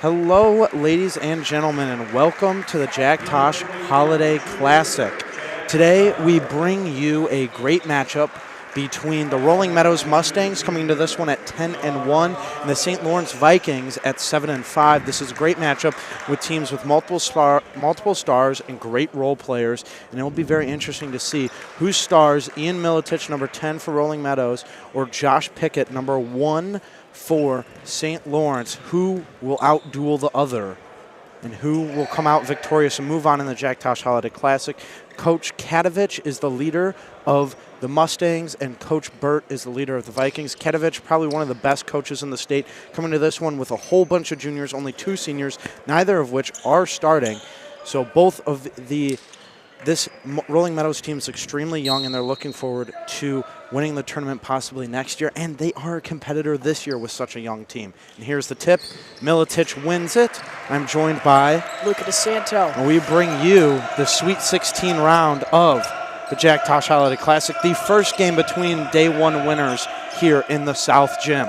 Hello, ladies and gentlemen, and welcome to the Jack Tosh Holiday Classic. Today, we bring you a great matchup between the Rolling Meadows Mustangs, coming into this one at 10-1, and the St. Laurence Vikings at 7-5. This is a great matchup with teams with multiple stars and great role players, and it will be very interesting to see who stars Ian Militich, number 10 for Rolling Meadows, or Josh Pickett, number 1 for St. Lawrence. Who will outduel the other, and who will come out victorious and move on in the Jack Tosh Holiday Classic? Coach Katovich is the leader of the Mustangs, and Coach Burt is the leader of the Vikings. Katovich, probably one of the best coaches in the state, coming to this one with a whole bunch of juniors, only 2 seniors, neither of which are starting. So both of this Rolling Meadows team is extremely young, and they're looking forward to winning the tournament possibly next year, and they are a competitor this year with such a young team. And here's the tip. Militich wins it. I'm joined by Luca DeSanto. And we bring you the Sweet 16 round of the Jack Tosh Holiday Classic, the first game between day 1 winners here in the South Gym.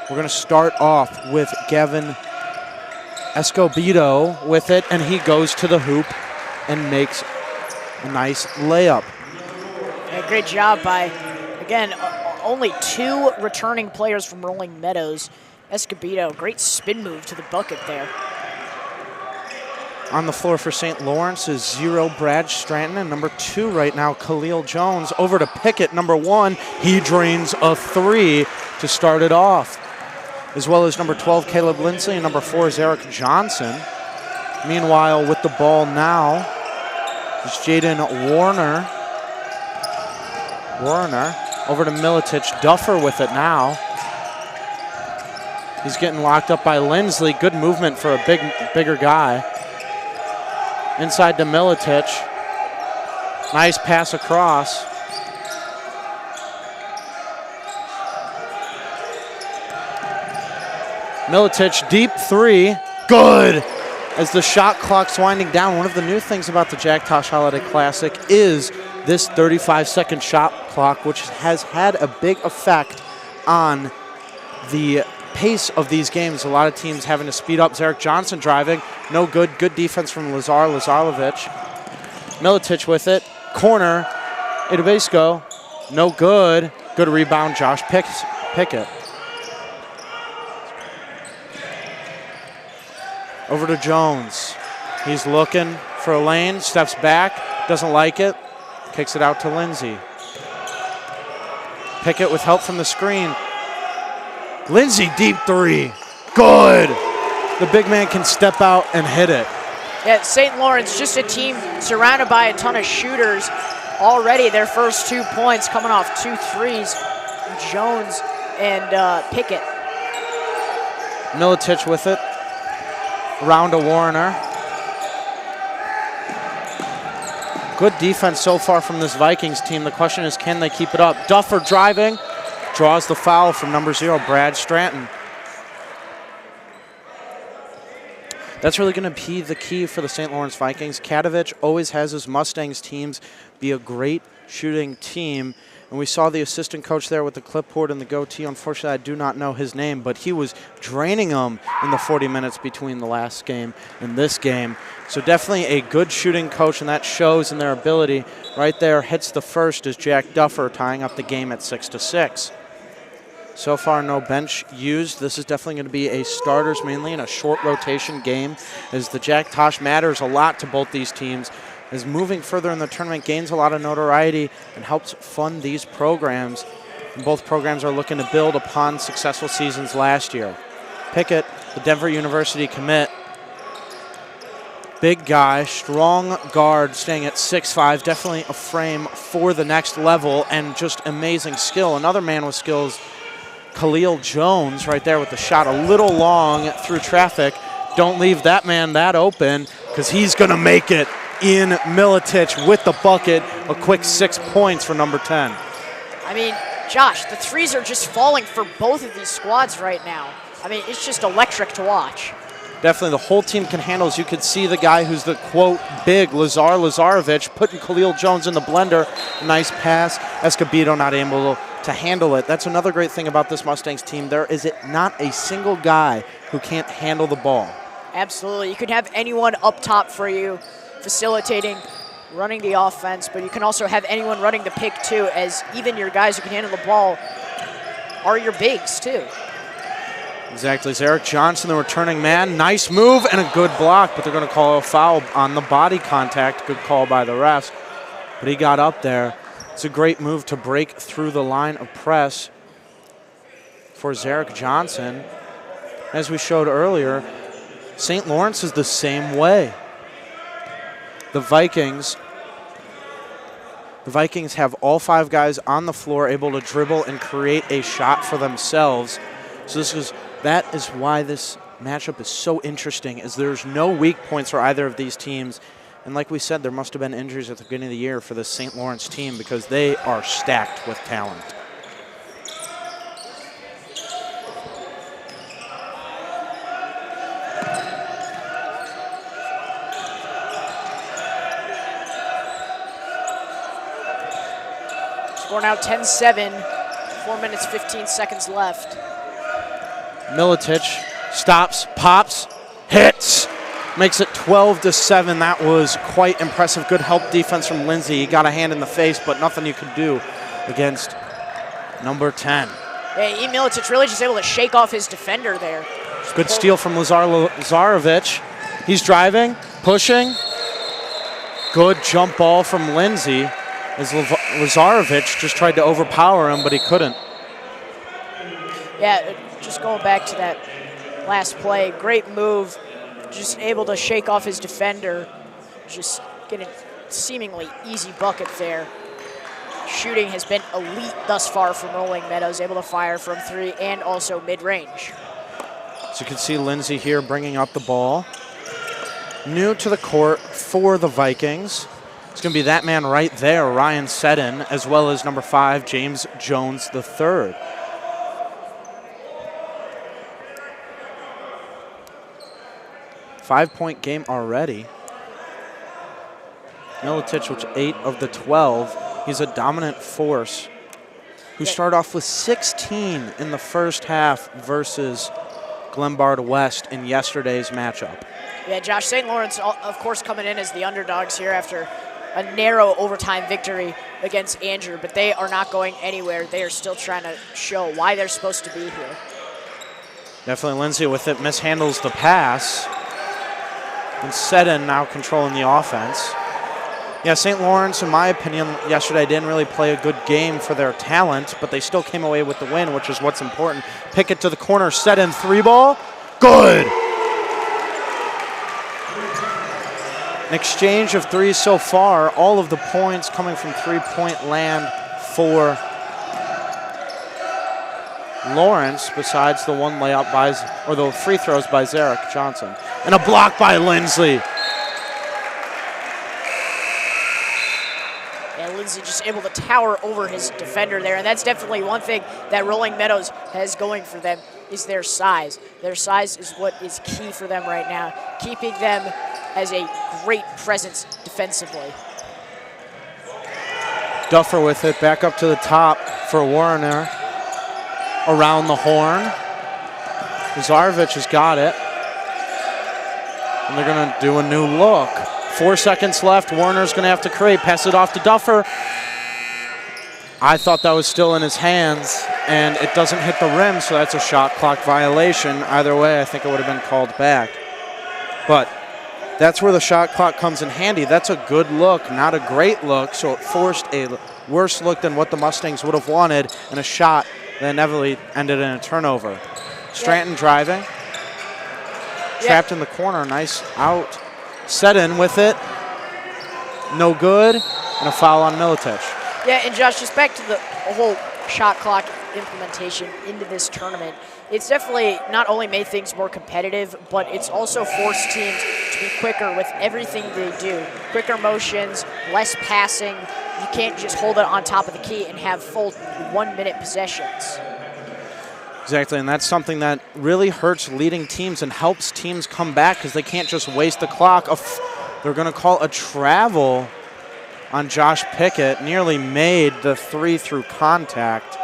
We're going to start off with Gavin Escobedo with it, and he goes to the hoop and makes a nice layup. Yeah, great job by, again, only 2 returning players from Rolling Meadows. Escobedo, great spin move to the bucket there. On the floor for St. Lawrence is 0 Brad Stratton, and number 2 right now, Khalil Jones. Over to Pickett, number 1. He drains a 3 to start it off, as well as number 12, Caleb Lindsay, and number 4 is Eric Johnson. Meanwhile, with the ball now is Jaden Warner. Over to Militich. Duffer with it now. He's getting locked up by Lindsley. Good movement for a bigger guy. Inside to Militich. Nice pass across. Militich, deep 3. Good! As the shot clock's winding down, one of the new things about the Jack Tosh Holiday Classic is this 35-second shot clock, which has had a big effect on the pace of these games. A lot of teams having to speed up. Zarek Johnson driving. No good. Good defense from Lazarovic. Militich with it. Corner. Idabesco. No good. Good rebound. Josh Pickett. Over to Jones. He's looking for a lane. Steps back. Doesn't like it. Kicks it out to Lindsay. Pickett with help from the screen. Lindsay, deep 3. Good. The big man can step out and hit it. Yeah, St. Lawrence, just a team surrounded by a ton of shooters. Already their first 2 points coming off 2 threes. Jones and Pickett. Militich with it. Around to Warner. Good defense so far from this Vikings team. The question is, can they keep it up? Duffer driving. Draws the foul from number 0, Brad Stratton. That's really going to be the key for the St. Lawrence Vikings. Katovich always has his Mustangs teams be a great shooting team. And we saw the assistant coach there with the clipboard and the goatee. Unfortunately, I do not know his name, but he was draining them in the 40 minutes between the last game and this game. So definitely a good shooting coach, and that shows in their ability. Right there, hits the first is Jack Duffer, tying up the game at 6-6. So far, no bench used. This is definitely going to be a starters mainly in a short rotation game, as the Jack Tosh matters a lot to both these teams, as moving further in the tournament gains a lot of notoriety and helps fund these programs. And both programs are looking to build upon successful seasons last year. Pickett, the Denver University commit. Big guy, strong guard, staying at 6'5", definitely a frame for the next level, and just amazing skill. Another man with skills, Khalil Jones, right there with the shot a little long through traffic. Don't leave that man that open, because he's going to make it. Ian Militich with the bucket, a quick 6 points for number 10. I mean, Josh, the threes are just falling for both of these squads right now. I mean, it's just electric to watch. Definitely the whole team can handle. As you could see, the guy who's the, quote, big, Lazarovic, putting Khalil Jones in the blender. Nice pass. Escobedo not able to handle it. That's another great thing about this Mustangs team. There is not a single guy who can't handle the ball. Absolutely. You can have anyone up top for you, facilitating, running the offense, but you can also have anyone running the pick too, as even your guys who can handle the ball are your bigs too. Exactly. It's Eric Johnson, the returning man. Nice move and a good block, but they're going to call a foul on the body contact. Good call by the refs, but he got up there. It's a great move to break through the line of press for Zarek Johnson. As we showed earlier, St. Laurence is the same way. The Vikings have all 5 guys on the floor able to dribble and create a shot for themselves. So that is why this matchup is so interesting, as there's no weak points for either of these teams. And like we said, there must have been injuries at the beginning of the year for the St. Laurence team, because they are stacked with talent. Score now 10-7, 4 minutes, 15 seconds left. Milicic stops, pops, hits. Makes it 12-7. That was quite impressive. Good help defense from Lindsay. He got a hand in the face, but nothing you could do against number 10. Yeah, Milicic really just able to shake off his defender there. Good steal from Lazarevic. He's driving, pushing. Good jump ball from Lindsay, as Lazarevic just tried to overpower him, but he couldn't. Yeah, just going back to that last play, great move. Just able to shake off his defender, just getting seemingly easy bucket there. Shooting has been elite thus far from Rolling Meadows, able to fire from 3 and also mid-range. So you can see Lindsay here bringing up the ball. New to the court for the Vikings. It's going to be that man right there, Ryan Seddon, as well as number 5, James Jones III. Five-point game already. Milicic with 8 of the 12. He's a dominant force who started off with 16 in the first half versus Glenbard West in yesterday's matchup. Yeah, Josh, St. Laurence, of course, coming in as the underdogs here after a narrow overtime victory against Andrew, but they are not going anywhere. They are still trying to show why they're supposed to be here. Definitely Lindsay with it, mishandles the pass. And Seddon now controlling the offense. Yeah, St. Laurence, in my opinion, yesterday didn't really play a good game for their talent, but they still came away with the win, which is what's important. Pick it to the corner, Seddon 3-ball. Good! An exchange of 3 so far. All of the points coming from three-point land for Laurence, besides the one layup or the free throws by Zarek Johnson. And a block by Lindsay. Yeah, Lindsay just able to tower over his defender there, and that's definitely one thing that Rolling Meadows has going for them is their size. Their size is what is key for them right now, keeping them as a great presence defensively. Duffer with it, back up to the top for Warner. Around the horn. Lazarevic has got it. And they're going to do a new look. 4 seconds left. Warner's going to have to create. Pass it off to Duffer. I thought that was still in his hands, and it doesn't hit the rim, so that's a shot clock violation. Either way, I think it would have been called back. But that's where the shot clock comes in handy. That's a good look, not a great look, so it forced a worse look than what the Mustangs would have wanted, and a shot that inevitably ended in a turnover. Stratton driving. Trapped in the corner, nice out. Seddon with it. No good, and a foul on Milicic. Yeah, and Josh, just back to the whole shot clock implementation into this tournament, it's definitely not only made things more competitive, but it's also forced teams to be quicker with everything they do. Quicker motions, less passing. You can't just hold it on top of the key and have full 1-minute possessions. Exactly, and that's something that really hurts leading teams and helps teams come back because they can't just waste the clock. They're going to call a travel on Josh Pickett. Nearly made the 3 through contact.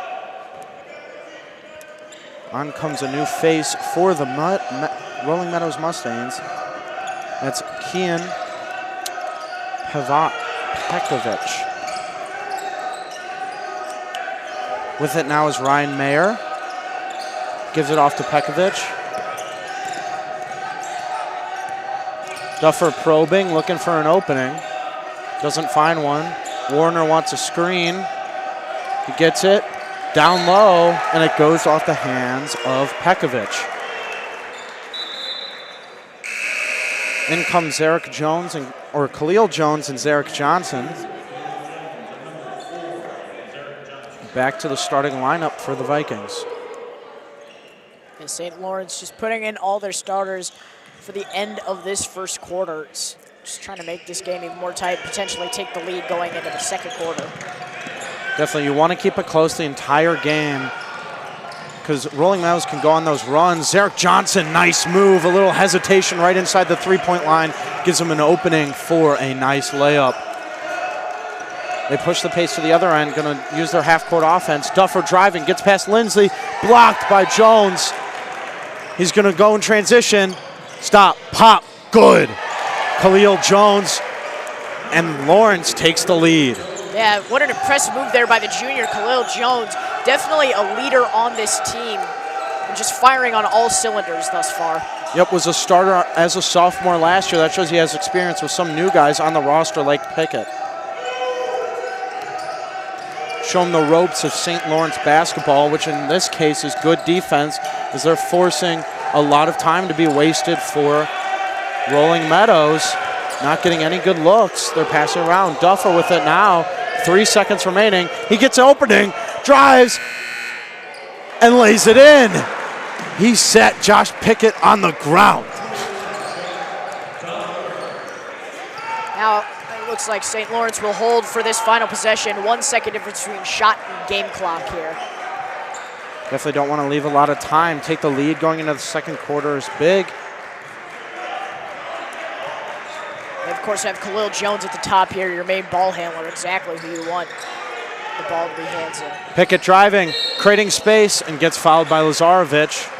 On comes a new face for the Rolling Meadows Mustangs. That's Kian Pekovic. With it now is Ryan Mayer. Gives it off to Pekovic. Duffer probing, looking for an opening. Doesn't find one. Warner wants a screen. He gets it down low, and it goes off the hands of Pekovic. In comes Zarek Jones or Khalil Jones and Zarek Johnson. Back to the starting lineup for the Vikings. And St. Laurence just putting in all their starters for the end of this first quarter. It's just trying to make this game even more tight, potentially take the lead going into the second quarter. Definitely, you want to keep it close the entire game because Rolling Meadows can go on those runs. Zarek Johnson, nice move, a little hesitation right inside the three-point line, gives him an opening for a nice layup. They push the pace to the other end, going to use their half-court offense. Duffer driving, gets past Lindsley, blocked by Jones. He's going to go in transition. Stop, pop, good. Khalil Jones, and Laurence takes the lead. Yeah, what an impressive move there by the junior, Khalil Jones. Definitely a leader on this team, and just firing on all cylinders thus far. Yep, was a starter as a sophomore last year. That shows he has experience with some new guys on the roster like Pickett. Shown the ropes of St. Lawrence basketball, which in this case is good defense, as they're forcing a lot of time to be wasted for Rolling Meadows. Not getting any good looks. They're passing around. Duffer with it now. 3 seconds remaining. He gets an opening, drives, and lays it in. He set Josh Pickett on the ground. Now, it looks like St. Lawrence will hold for this final possession. 1 second difference between shot and game clock here. Definitely don't want to leave a lot of time. Take the lead going into the second quarter is big. They, of course, have Khalil Jones at the top here, your main ball handler, exactly who you want the ball to be hands in. Pickett driving, creating space, and gets fouled by Lazarevic.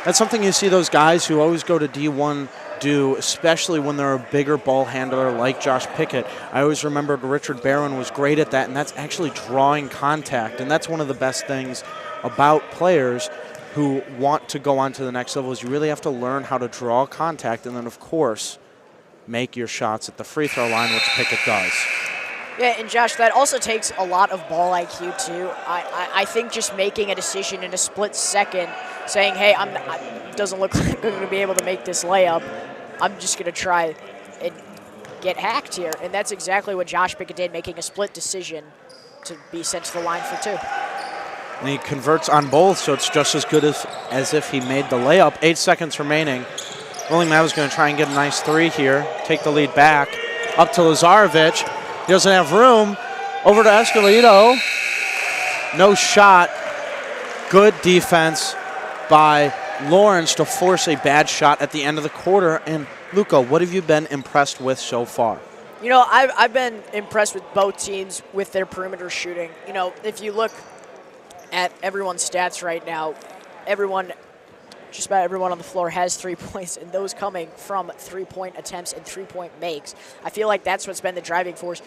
That's something you see those guys who always go to D1 do, especially when they're a bigger ball handler like Josh Pickett. I always remembered Richard Barron was great at that, and that's actually drawing contact. And that's one of the best things about players who want to go on to the next level is you really have to learn how to draw contact and then, of course, make your shots at the free throw line, which Pickett does. Yeah, and Josh, that also takes a lot of ball IQ too. I think just making a decision in a split second, saying, hey, doesn't look like I'm going to be able to make this layup. I'm just going to try and get hacked here. And that's exactly what Josh Pickett did, making a split decision to be sent to the line for two. And he converts on both, so it's just as good as if he made the layup. 8 seconds remaining. Rolling Meadows going to try and get a nice three here, take the lead back. Up to Lazarevic. He doesn't have room. Over to Escalito. No shot. Good defense by Laurence to force a bad shot at the end of the quarter. And Luca, what have you been impressed with so far? You know, I've been impressed with both teams with their perimeter shooting. You know, if you look at everyone's stats right now, just about everyone on the floor has 3 points, and those coming from three-point attempts and three-point makes. I feel like that's what's been the driving force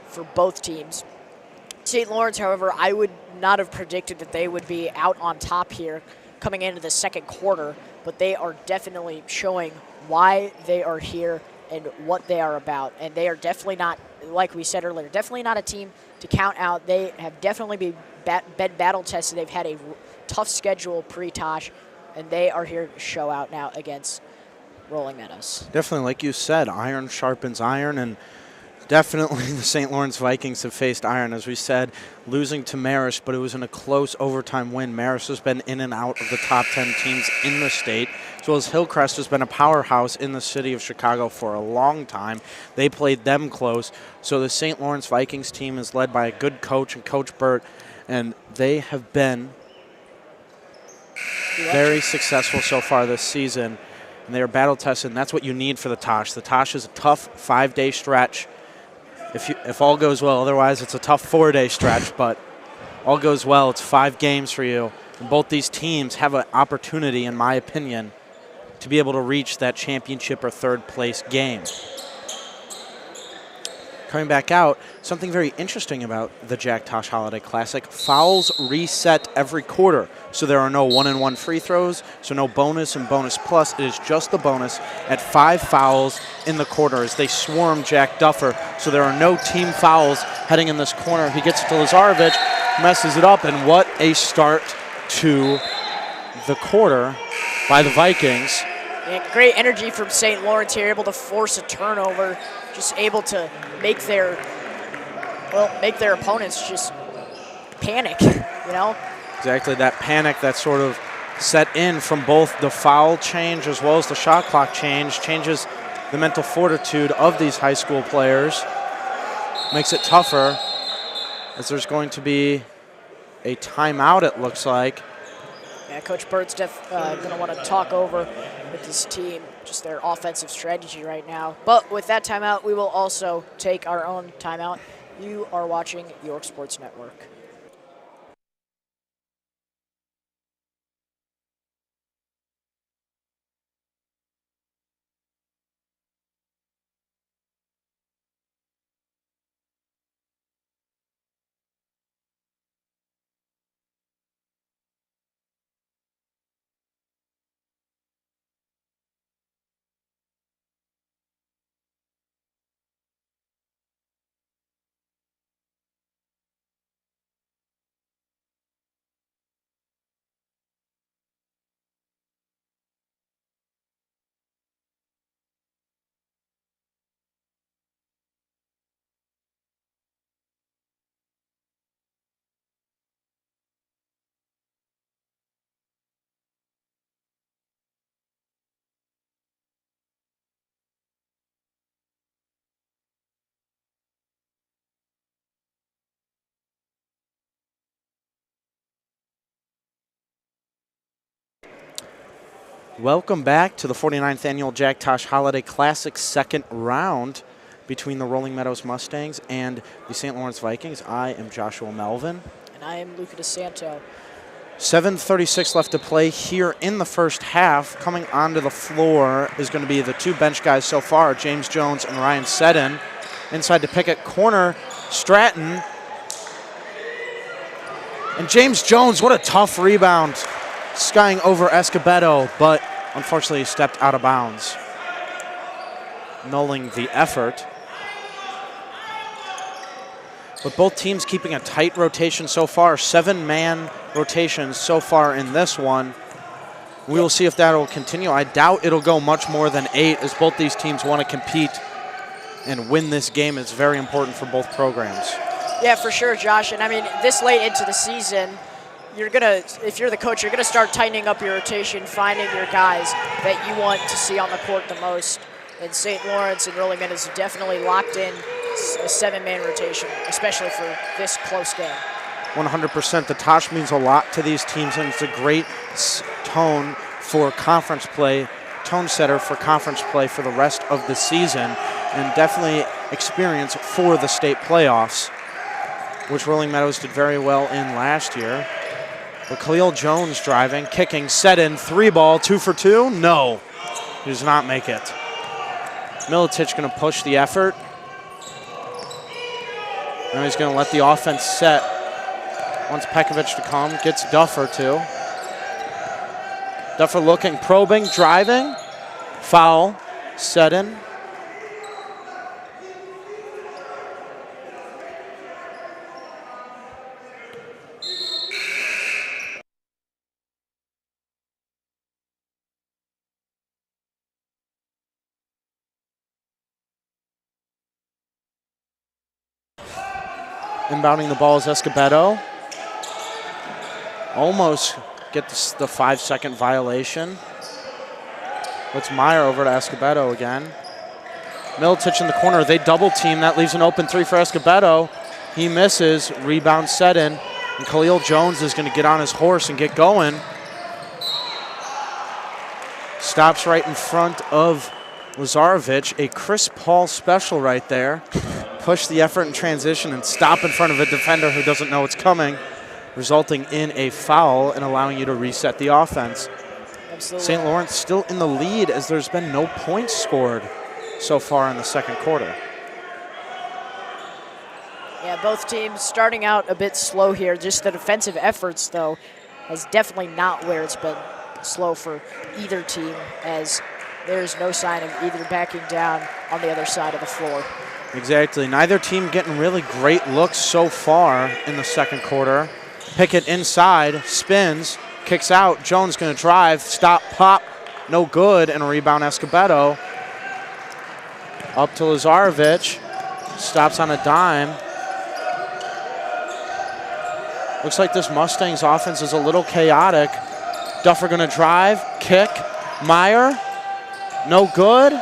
for both teams. St. Lawrence, however, I would not have predicted that they would be out on top here coming into the second quarter, but they are definitely showing why they are here and what they are about. And they are definitely not, like we said earlier, definitely not a team to count out. They have definitely been battle tested. They've had a tough schedule pre-Tosh, and they are here to show out now against Rolling Meadows. Definitely, like you said, iron sharpens iron, and definitely the St. Lawrence Vikings have faced iron. As we said, losing to Marist, but it was in a close overtime win. Marist has been in and out of the top 10 teams in the state, as well as Hillcrest has been a powerhouse in the city of Chicago for a long time. They played them close. So the St. Lawrence Vikings team is led by a good coach and Coach Burt, and they have been very successful so far this season, and they are battle tested, and that's what you need for the Tosh. The Tosh is a tough 5-day stretch if all goes well. Otherwise, it's a tough 4-day stretch, but all goes well. It's 5 games for you. Both these teams have an opportunity, in my opinion, to be able to reach that championship or third place game. Coming back out, something very interesting about the Jack Tosh Holiday Classic, fouls reset every quarter. So there are no 1-and-1 free throws, so no bonus and bonus plus. It is just the bonus at 5 fouls in the quarter as they swarm Jack Duffer. So there are no team fouls heading in this corner. He gets it to Lazarevic, messes it up, and what a start to the quarter by the Vikings. And great energy from St. Laurence here, able to force a turnover, just able to make their opponents just panic, you know? Exactly, that panic that sort of set in from both the foul change as well as the shot clock change changes the mental fortitude of these high school players, makes it tougher as there's going to be a timeout, it looks like. Yeah, Coach Bird's going to want to talk over with his team, just their offensive strategy right now. But with that timeout, we will also take our own timeout. You are watching York Sports Network. Welcome back to the 49th Annual Jack Tosh Holiday Classic second round between the Rolling Meadows Mustangs and the St. Lawrence Vikings. I am Joshua Melvin. And I am Luca DeSanto. 7:36 left to play here in the first half. Coming onto the floor is going to be the two bench guys so far, James Jones and Ryan Seddon. Inside to pick at corner, Stratton. And James Jones, what a tough rebound. Skying over Escobedo, but unfortunately he stepped out of bounds, nulling the effort. But both teams keeping a tight rotation so far, 7-man rotations so far in this one. We will see if that will continue. I doubt it'll go much more than 8 as both these teams want to compete and win this game. It's very important for both programs. Yeah, for sure, Josh. And I mean, this late into the season, if you're the coach, you're gonna start tightening up your rotation, finding your guys that you want to see on the court the most. And St. Lawrence and Rolling Meadows have definitely locked in a 7-man rotation, especially for this close game. 100%. The Tosh means a lot to these teams, and it's a great tone for conference play, tone setter for conference play for the rest of the season, and definitely experience for the state playoffs, which Rolling Meadows did very well in last year. But Khalil Jones driving, kicking, set in, 3-ball, 2 for 2. No, he does not make it. Milicic going to push the effort. Now he's going to let the offense set. Wants Pekovic to come, gets Duffer too. Duffer looking, probing, driving. Foul, set in. Inbounding the ball is Escobedo. Almost gets the 5-second violation. Let's Meyer over to Escobedo again. Milicic in the corner. They double team. That leaves an open 3 for Escobedo. He misses. Rebound set in. And Khalil Jones is going to get on his horse and get going. Stops right in front of Lazarevic. A Chris Paul special right there. Push the effort in transition and stop in front of a defender who doesn't know it's coming. resulting in a foul and allowing you to reset the offense. Absolutely. St. Laurence still in the lead as there's been no points scored so far in the second quarter. Yeah, both teams starting out a bit slow here. Just the defensive efforts, though, has definitely not where it's been slow for either team, as there's no sign of either backing down on the other side of the floor. Exactly. Neither team getting really great looks so far in the second quarter. Pickett inside, spins, kicks out. Jones going to drive, stop, pop, no good, and a rebound Escobedo. Up to Lazarevic, stops on a dime. Looks like this Mustangs offense is a little chaotic. Duffer going to drive, kick, Meyer, no good.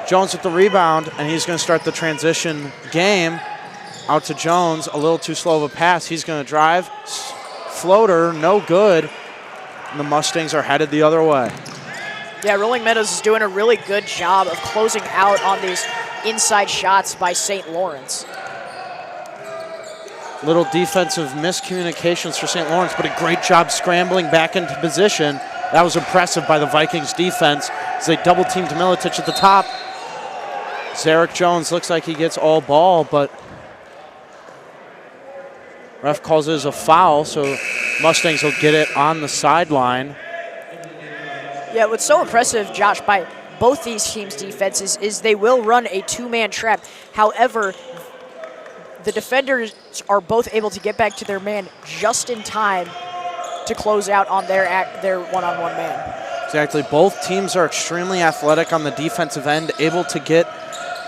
Jones with the rebound, and he's going to start the transition game. Out to Jones, a little too slow of a pass. He's going to drive, floater, no good. And the Mustangs are headed the other way. Yeah, Rolling Meadows is doing a really good job of closing out on these inside shots by St. Lawrence. Little defensive miscommunications for St. Lawrence, but a great job scrambling back into position. That was impressive by the Vikings defense as they double-teamed Militic at the top. Zarek Jones looks like he gets all ball, but ref calls it as a foul, so Mustangs will get it on the sideline. Yeah, what's so impressive, Josh, by both these teams' defenses is they will run a two-man trap. However, the defenders are both able to get back to their man just in time to close out on their one-on-one man. Exactly. Both teams are extremely athletic on the defensive end, able to get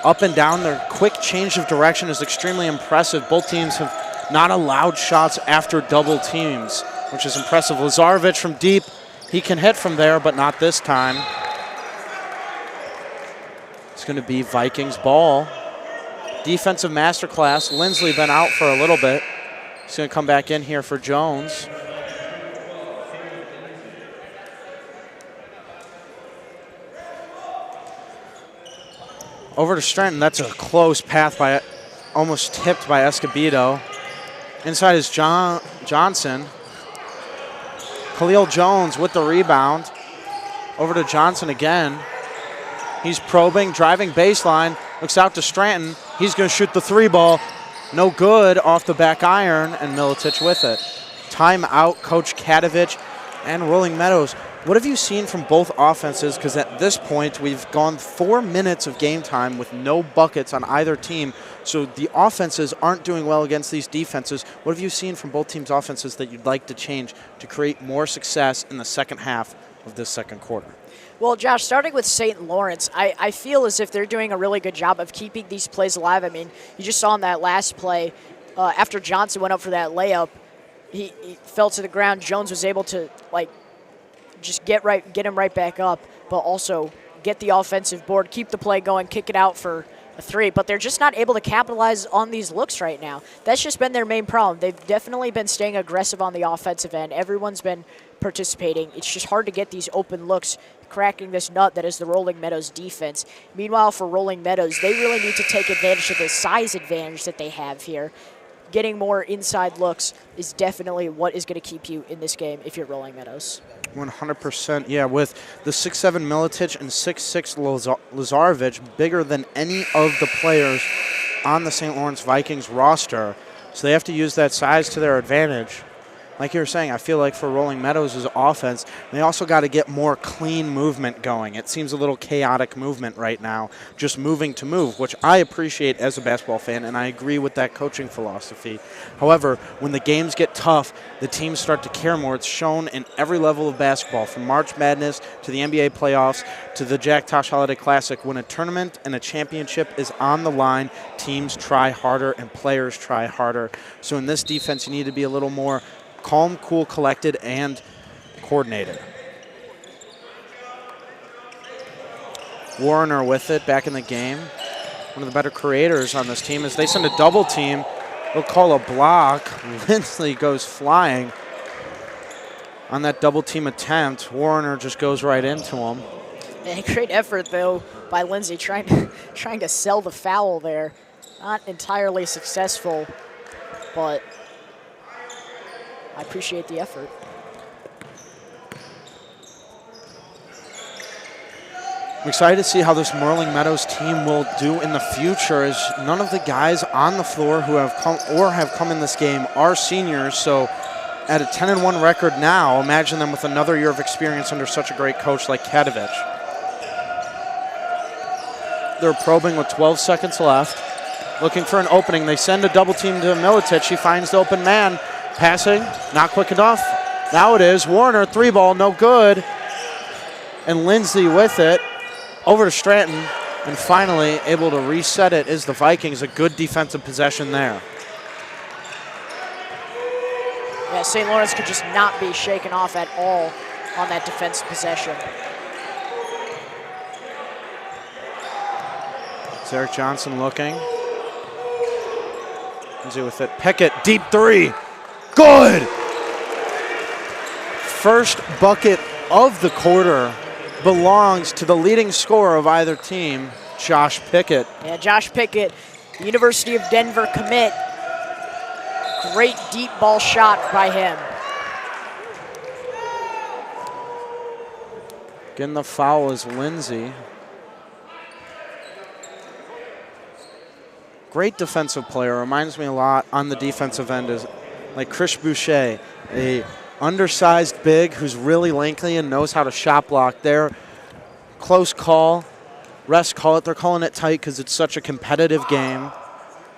up and down. Their quick change of direction is extremely impressive. Both teams have not allowed shots after double teams, which is impressive. Lazarevic from deep, he can hit from there, but not this time. It's going to be Vikings ball. Defensive masterclass. Lindsley been out for a little bit. He's going to come back in here for Jones. Over to Strenton. That's a close path by, almost tipped by Escobedo. Inside is Johnson. Khalil Jones with the rebound. Over to Johnson again. He's probing, driving baseline. Looks out to Stratton. He's going to shoot the three ball. No good off the back iron, and Militic with it. Timeout, Coach Katovich and Rolling Meadows. What have you seen from both offenses? Because at this point, we've gone 4 minutes of game time with no buckets on either team. So the offenses aren't doing well against these defenses. What have you seen from both teams' offenses that you'd like to change to create more success in the second half of this second quarter? Well, Josh, starting with St. Lawrence, I feel as if they're doing a really good job of keeping these plays alive. I mean, you just saw in that last play, after Johnson went up for that layup, he fell to the ground. Jones was able to, just get him right back up, but also get the offensive board, keep the play going, kick it out for a three. But they're just not able to capitalize on these looks right now. That's just been their main problem. They've definitely been staying aggressive on the offensive end. Everyone's been participating. It's just hard to get these open looks, cracking this nut that is the Rolling Meadows defense. Meanwhile, for Rolling Meadows, they really need to take advantage of the size advantage that they have here. Getting more inside looks is definitely what is going to keep you in this game if you're Rolling Meadows. 100%, yeah, with the 6'7" Militic and 6'6" Lazarevic, bigger than any of the players on the St. Lawrence Vikings roster. So they have to use that size to their advantage. Like you were saying, I feel like for Rolling Meadows' offense, they also got to get more clean movement going. It seems a little chaotic movement right now, just moving to move, which I appreciate as a basketball fan, and I agree with that coaching philosophy. However, when the games get tough, the teams start to care more. It's shown in every level of basketball, from March Madness to the NBA playoffs to the Jack Tosh Holiday Classic. When a tournament and a championship is on the line, teams try harder and players try harder. So in this defense, you need to be a little more calm, cool, collected, and coordinated. Warner with it back in the game. One of the better creators on this team. As they send a double team, they'll call a block. Lindsley goes flying on that double team attempt. Warner just goes right into him. And great effort, though, by Lindsay trying to sell the foul there. Not entirely successful, but I appreciate the effort. I'm excited to see how this Moreling Meadows team will do in the future, as none of the guys on the floor who have come in this game are seniors. So at a 10-1 record now, imagine them with another year of experience under such a great coach like Kadovich. They're probing with 12 seconds left, looking for an opening. They send a double team to Milicic. He finds the open man. Passing, not quick enough. Now it is. Warner, 3-ball, no good. And Lindsay with it. Over to Stratton, and finally able to reset it is the Vikings. A good defensive possession there. Yeah, St. Laurence could just not be shaken off at all on that defensive possession. Eric Johnson looking. Lindsay with it. Pickett, deep three. Good! First bucket of the quarter belongs to the leading scorer of either team, Josh Pickett. Yeah, Josh Pickett, University of Denver commit. Great deep ball shot by him. Getting the foul is Lindsay. Great defensive player. Reminds me a lot on the defensive end is like Chris Boucher, a undersized big who's really lengthy and knows how to shot block there. Close call. Refs call it. They're calling it tight because it's such a competitive game,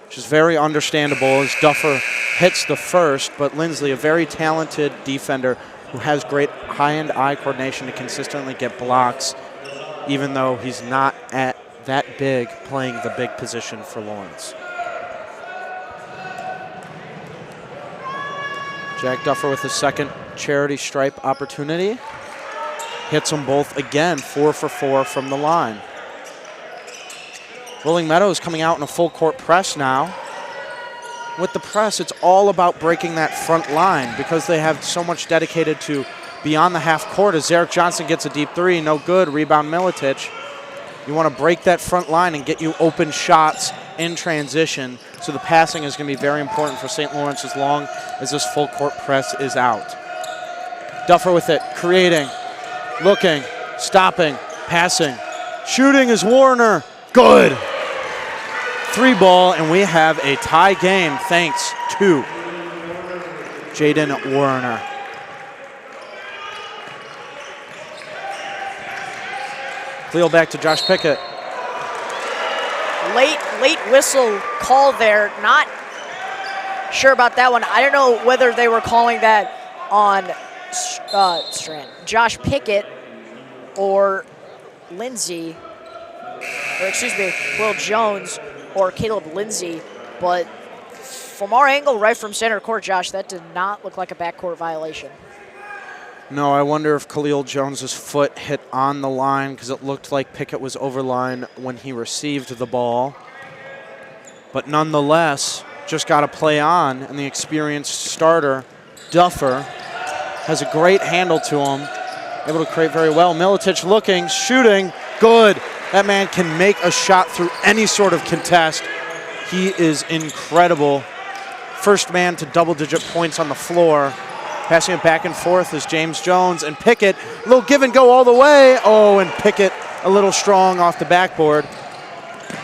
which is very understandable as Duffer hits the first. But Lindsley, a very talented defender who has great hand eye coordination to consistently get blocks, even though he's not at that big playing the big position for Laurence. Jack Duffer with his second charity stripe opportunity. Hits them both again, 4 for 4 from the line. Rolling Meadows coming out in a full court press now. With the press, it's all about breaking that front line because they have so much dedicated to beyond the half court. As Eric Johnson gets a deep three, no good, rebound Milicic. You want to break that front line and get you open shots in transition. So the passing is going to be very important for St. Laurence as long as this full court press is out. Duffer with it, creating, looking, stopping, passing. Shooting is Warner, good. 3-ball, and we have a tie game thanks to Jaden Warner. Cleo back to Josh Pickett. Late whistle call there. Not sure about that one. I don't know whether they were calling that on Josh Pickett or Lindsay, or excuse me, Will Jones or Caleb Lindsay. But from our angle, right from center court, Josh, that did not look like a backcourt violation. No, I wonder if Khalil Jones's foot hit on the line because it looked like Pickett was over line when he received the ball. But nonetheless, just got to play on, and the experienced starter, Duffer, has a great handle to him, able to create very well. Milicic looking, shooting, good. That man can make a shot through any sort of contest. He is incredible. First man to double-digit points on the floor. Passing it back and forth is James Jones and Pickett. A little give and go all the way. Oh, and Pickett a little strong off the backboard.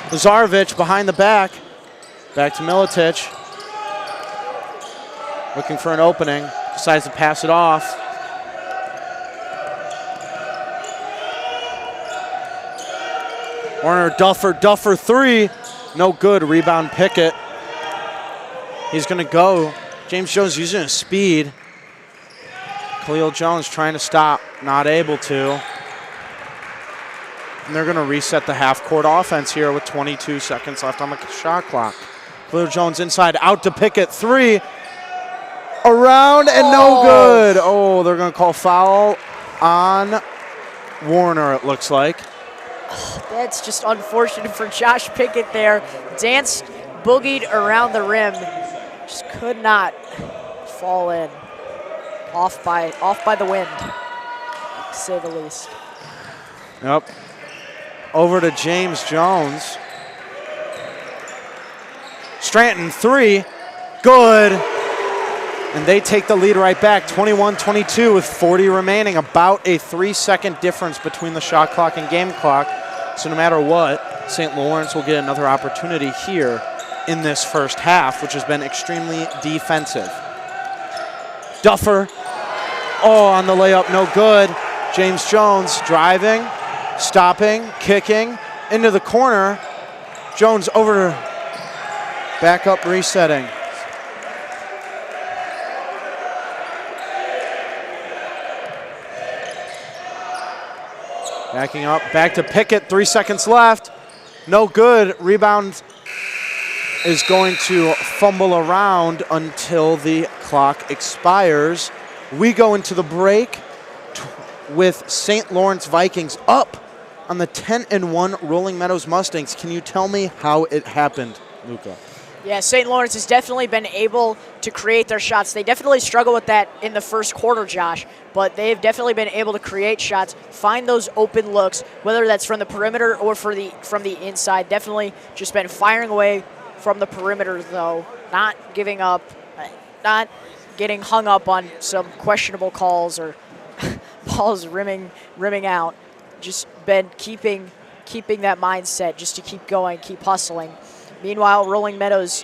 Lazarevic behind the back. Back to Milicic. Looking for an opening. Decides to pass it off. Warner, Duffer 3. No good. Rebound Pickett. He's going to go. James Jones using his speed. Khalil Jones trying to stop, not able to. And they're going to reset the half-court offense here with 22 seconds left on the shot clock. Khalil Jones inside, out to Pickett, 3. Around and no good. Oh, they're going to call foul on Warner, it looks like. That's just unfortunate for Josh Pickett there. Danced, boogied around the rim. Just could not fall in. Off by the wind, to say the least. Yep. Over to James Jones. Stratton, 3. Good. And they take the lead right back, 21-22 with 40 remaining, about a 3-second difference between the shot clock and game clock. So no matter what, St. Laurence will get another opportunity here in this first half, which has been extremely defensive. Duffer, on the layup, no good. James Jones driving, stopping, kicking, into the corner. Jones over, back up, resetting. Backing up, back to Pickett, 3 seconds left. No good, rebound is going to fumble around until the clock expires. We go into the break with St. Lawrence Vikings up on the 10-1 Rolling Meadows Mustangs. Can you tell me how it happened, Luca? Yeah, St. Lawrence has definitely been able to create their shots. They definitely struggle with that in the first quarter, Josh, but they've definitely been able to create shots, find those open looks, whether that's from the perimeter or from the inside. Definitely just been firing away from the perimeter, though, not giving up, not getting hung up on some questionable calls or balls rimming out. Just been keeping that mindset just to keep going, keep hustling. Meanwhile, Rolling Meadows,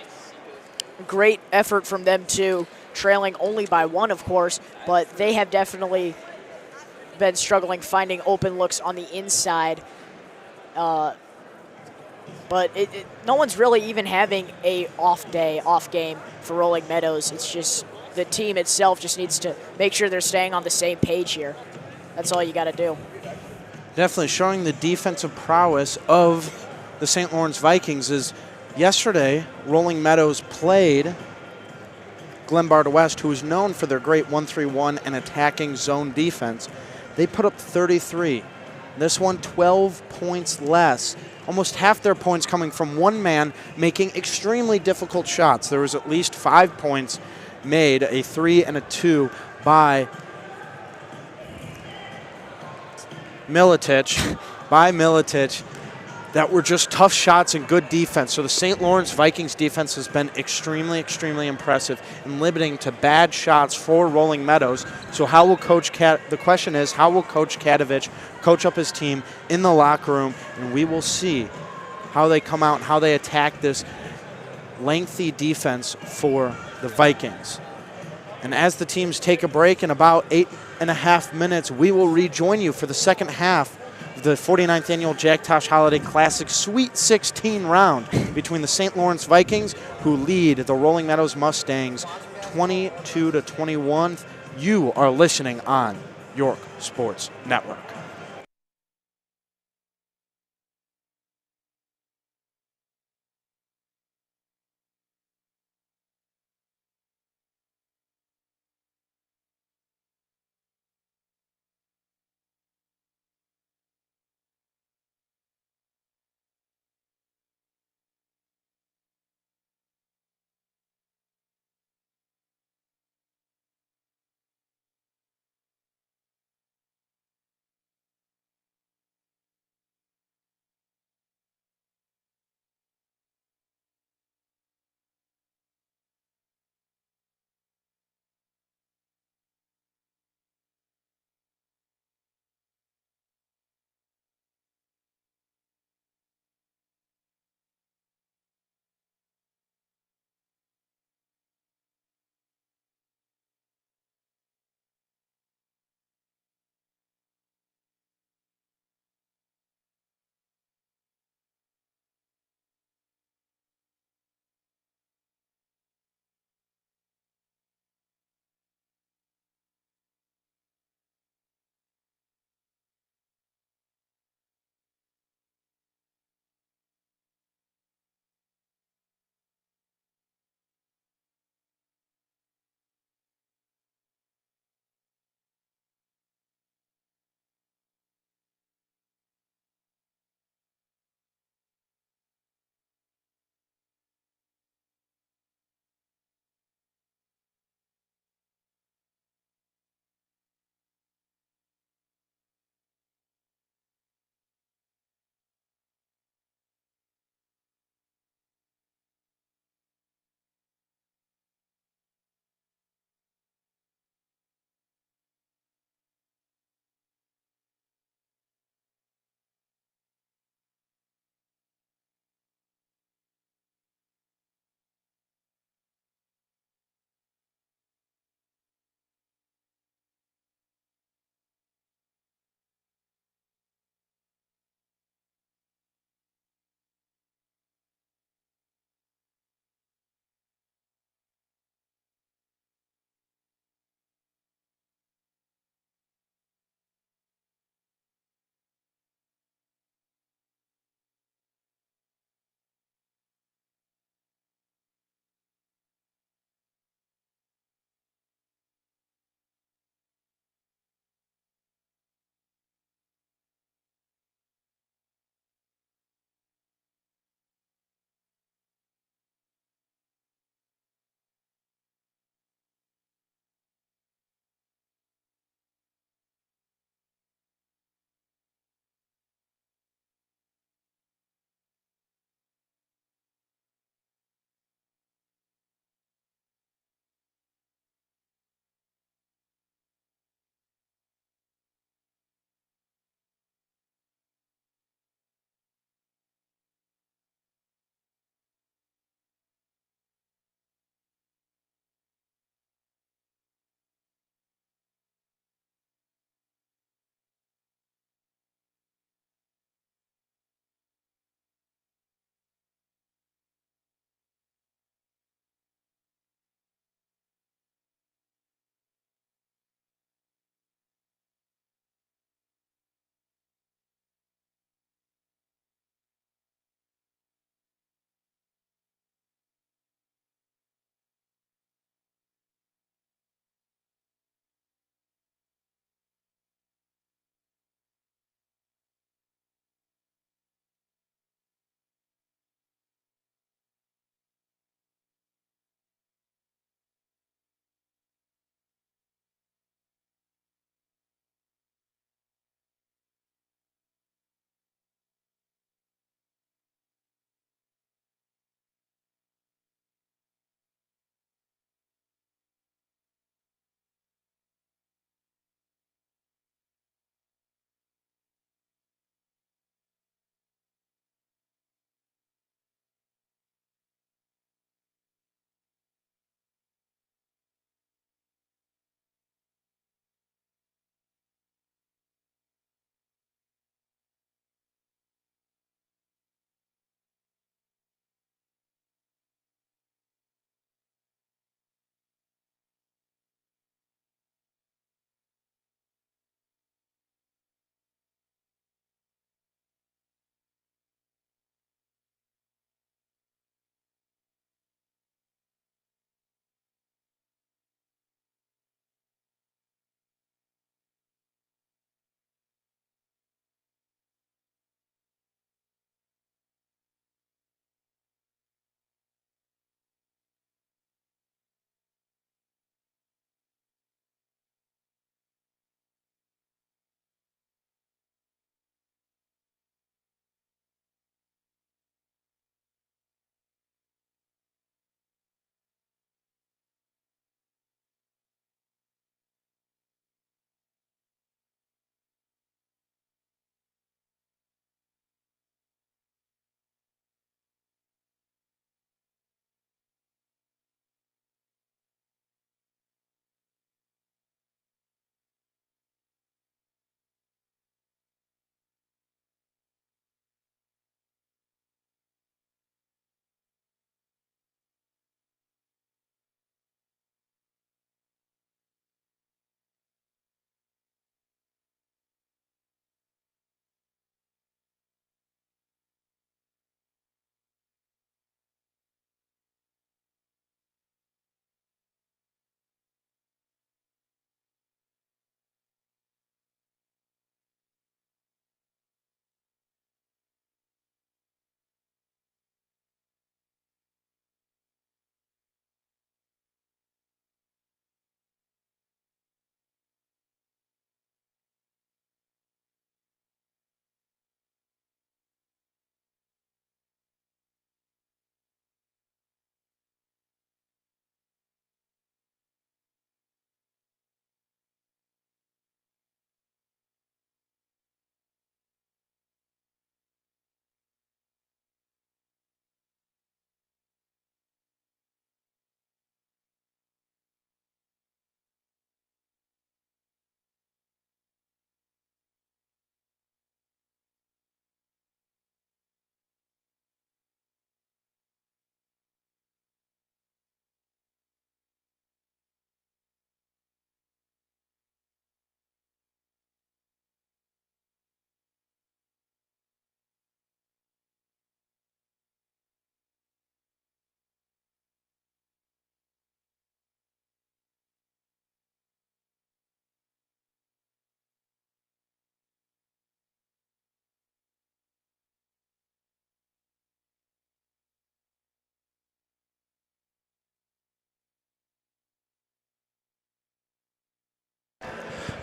great effort from them too, trailing only by 1, of course, but they have definitely been struggling finding open looks on the inside. But no one's really even having a off game for Rolling Meadows. It's just the team itself just needs to make sure they're staying on the same page here. That's all you got to do. Definitely showing the defensive prowess of the St. Lawrence Vikings is yesterday, Rolling Meadows played Glenbard West, who is known for their great 1-3-1 and attacking zone defense. They put up 33. This one, 12 points less. Almost half their points coming from one man making extremely difficult shots. There was at least 5 points made, a 3 and a 2 by Milicic, that were just tough shots and good defense. So the St. Lawrence Vikings defense has been extremely, extremely impressive in limiting to bad shots for Rolling Meadows. So how will the question is, how will Coach Kadovich coach up his team in the locker room? And we will see how they come out and how they attack this lengthy defense for the Vikings. And as the teams take a break in about 8.5 minutes, we will rejoin you for the second half of the 49th Annual Jack Tosh Holiday Classic Sweet 16 round between the St. Lawrence Vikings, who lead the Rolling Meadows Mustangs 22-21. You are listening on York Sports Network.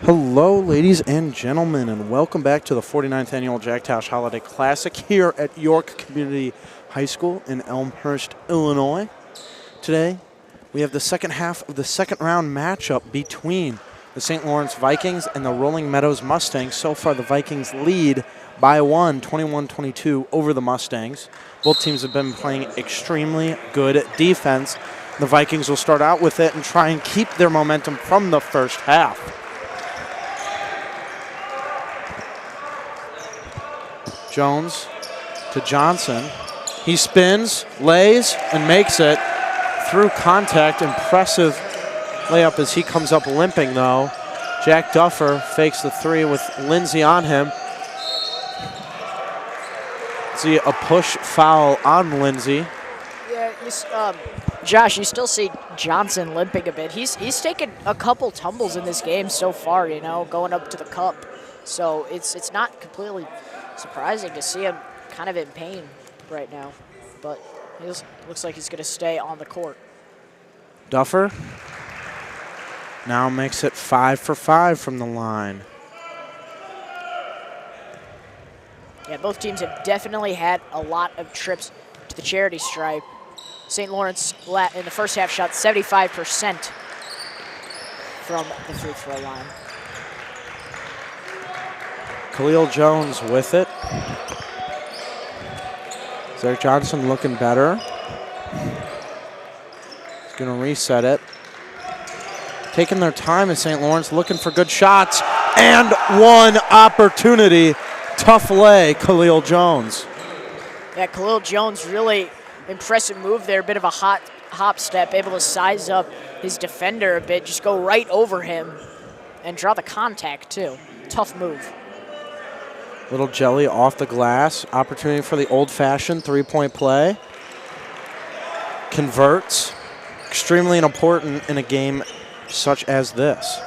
Hello, ladies and gentlemen, and welcome back to the 49th Annual Jack Tosh Holiday Classic here at York Community High School in Elmhurst, Illinois. Today, we have the second half of the second round matchup between the St. Lawrence Vikings and the Rolling Meadows Mustangs. So far, the Vikings lead by 21-22 over the Mustangs. Both teams have been playing extremely good defense. The Vikings will start out with it and try and keep their momentum from the first half. Jones to Johnson. He spins, lays, and makes it through contact. Impressive layup as he comes up limping, though. Jack Duffer fakes the three with Lindsay on him. See a push foul on Lindsay. Yeah, Josh, you still see Johnson limping a bit. He's taken a couple tumbles in this game so far, going up to the cup. So it's not completely surprising to see him kind of in pain right now, but he looks like he's going to stay on the court. Duffer now makes it 5 for 5 from the line. Yeah, both teams have definitely had a lot of trips to the charity stripe. St. Lawrence in the first half shot 75% from the free throw line. Khalil Jones with it. Zach Johnson looking better. He's going to reset it. Taking their time is St. Lawrence, looking for good shots. And one opportunity. Tough lay, Khalil Jones. Yeah, Khalil Jones, really impressive move there. A bit of a hop step, able to size up his defender a bit, just go right over him and draw the contact, too. Tough move. Little jelly off the glass. Opportunity for the old-fashioned three-point play. Converts. Extremely important in a game such as this.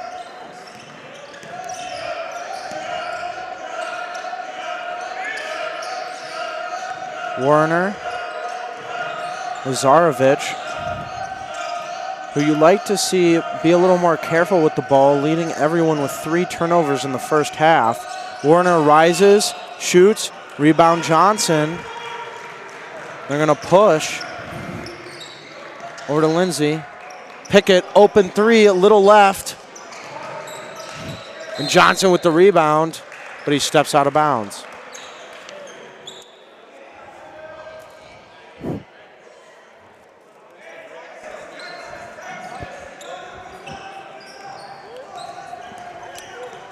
Warner. Lazarevic, who you like to see be a little more careful with the ball, leading everyone with 3 turnovers in the first half. Warner rises, shoots, rebound Johnson. They're going to push over to Lindsay. Pickett, open three, a little left. And Johnson with the rebound, but he steps out of bounds.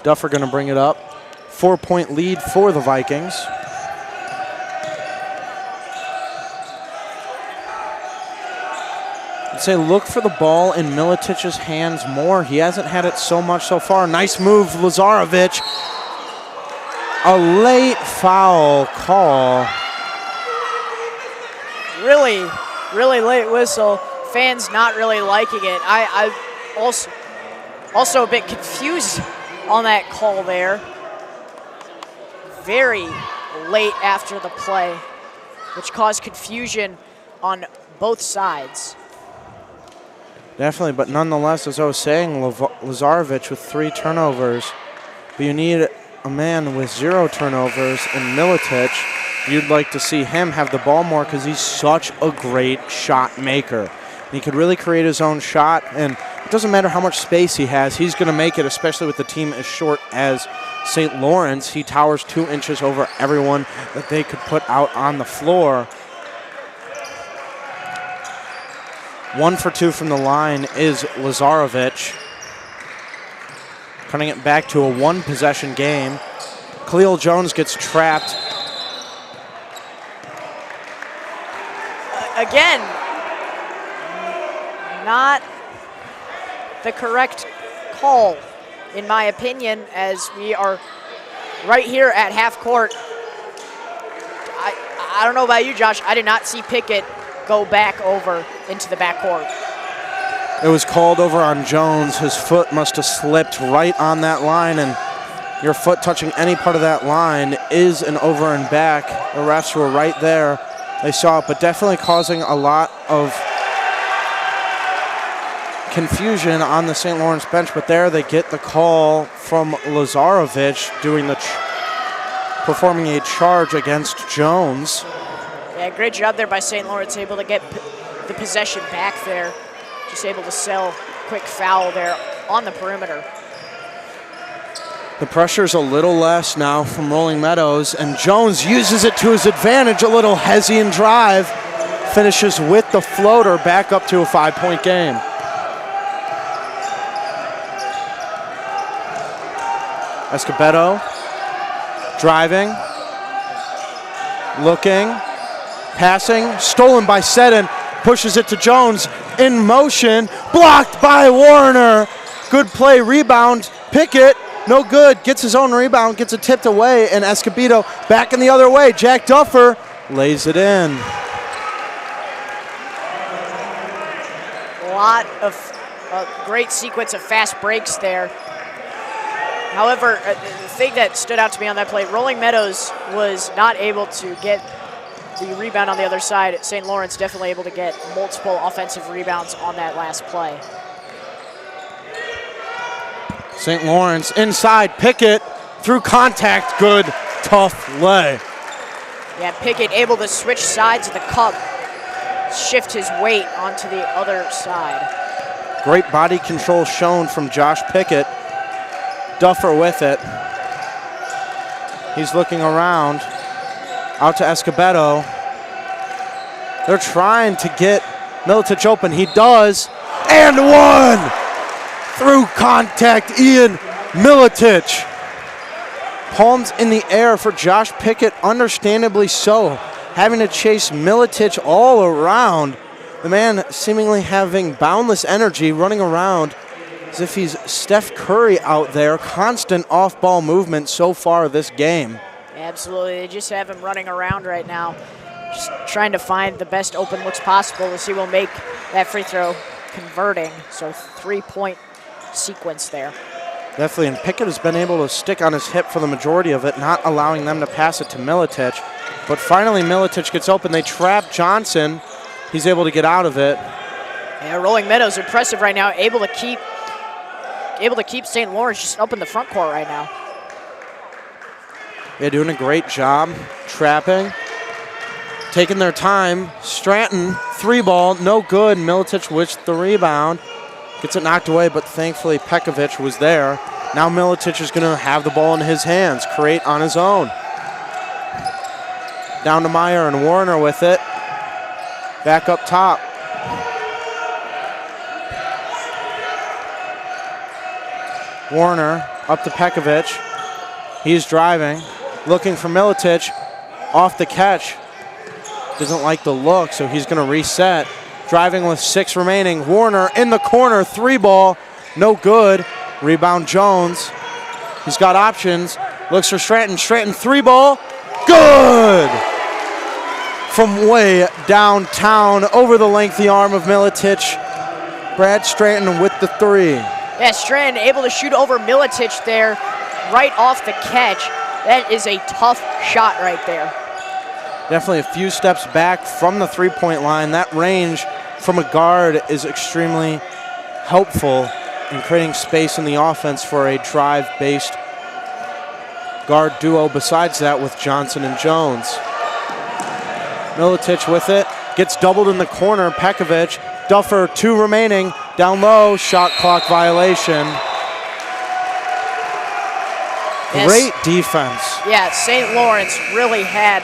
Duffer going to bring it up. 4-point lead for the Vikings. I'd say look for the ball in Miletich's hands more. He hasn't had it so much so far. Nice move, Lazarevic. A late foul call. Really, really late whistle. Fans not really liking it. I also a bit confused on that call there. Very late after the play, which caused confusion on both sides. Definitely, but nonetheless, as I was saying, Lazarevic with 3 turnovers. But you need a man with 0 turnovers in Militich. You'd like to see him have the ball more because he's such a great shot maker. And he could really create his own shot, and it doesn't matter how much space he has, he's going to make it, especially with the team as short as St. Lawrence. He towers 2 inches over everyone that they could put out on the floor. 1 for 2 from the line is Lazarevic. Cutting it back to a 1-possession game. Khalil Jones gets trapped. Again, not the correct call, in my opinion, as we are right here at half court. I don't know about you, Josh. I did not see Pickett go back over into the backcourt. It was called over on Jones. His foot must have slipped right on that line, and your foot touching any part of that line is an over and back. The refs were right there. They saw it, but definitely causing a lot of confusion on the St. Laurence bench, but there they get the call from Lazarevic performing a charge against Jones. Yeah, great job there by St. Laurence, able to get the possession back there. Just able to sell quick foul there on the perimeter. The pressure's a little less now from Rolling Meadows, and Jones uses it to his advantage. A little Hessian drive, finishes with the floater, back up to a 5-point game. Escobedo driving, looking, passing, stolen by Seddon, pushes it to Jones, in motion, blocked by Warner. Good play, rebound, Pickett, no good, gets his own rebound, gets it tipped away, and Escobedo back in the other way. Jack Duffer lays it in. A lot of great sequence of fast breaks there. However, the thing that stood out to me on that play, Rolling Meadows was not able to get the rebound on the other side. St. Laurence definitely able to get multiple offensive rebounds on that last play. St. Laurence inside, Pickett through contact, good, tough lay. Yeah, Pickett able to switch sides of the cup, shift his weight onto the other side. Great body control shown from Josh Pickett. Duffer with it. He's looking around, out to Escobedo. They're trying to get Milicic open. He does, and one! Through contact, Ian Milicic. Palms in the air for Josh Pickett, understandably so. Having to chase Milicic all around. The man seemingly having boundless energy, running around as if he's Steph Curry out there. Constant off-ball movement so far this game. Absolutely, they just have him running around right now, just trying to find the best open looks possible as he will make that free throw, converting. So 3-point sequence there. Definitely, and Pickett has been able to stick on his hip for the majority of it, not allowing them to pass it to Milicic. But finally, Milicic gets open. They trap Johnson. He's able to get out of it. Yeah, Rolling Meadows impressive right now, able to keep St. Laurence just up in the front court right now. Yeah, doing a great job trapping, taking their time. Stratton, 3-ball, no good. Milicic with the rebound. Gets it knocked away, but thankfully Pekovic was there. Now Milicic is going to have the ball in his hands, create on his own. Down to Meyer and Warner with it. Back up top. Warner up to Pekovic. He's driving, looking for Milicic. Off the catch. Doesn't like the look, so he's going to reset. Driving with 6 remaining. Warner in the corner, 3-ball, no good. Rebound Jones. He's got options. Looks for Stratton. Stratton, 3-ball, good! From way downtown, over the lengthy arm of Milicic. Brad Stratton with the 3. Yeah, Stratton able to shoot over Milicic there, right off the catch. That is a tough shot right there. Definitely a few steps back from the 3-point line. That range from a guard is extremely helpful in creating space in the offense for a drive-based guard duo besides that with Johnson and Jones. Milicic with it, gets doubled in the corner. Pekovic, Duffer, 2 remaining, down low, shot clock violation. Yes. Great defense. Yeah, St. Lawrence really had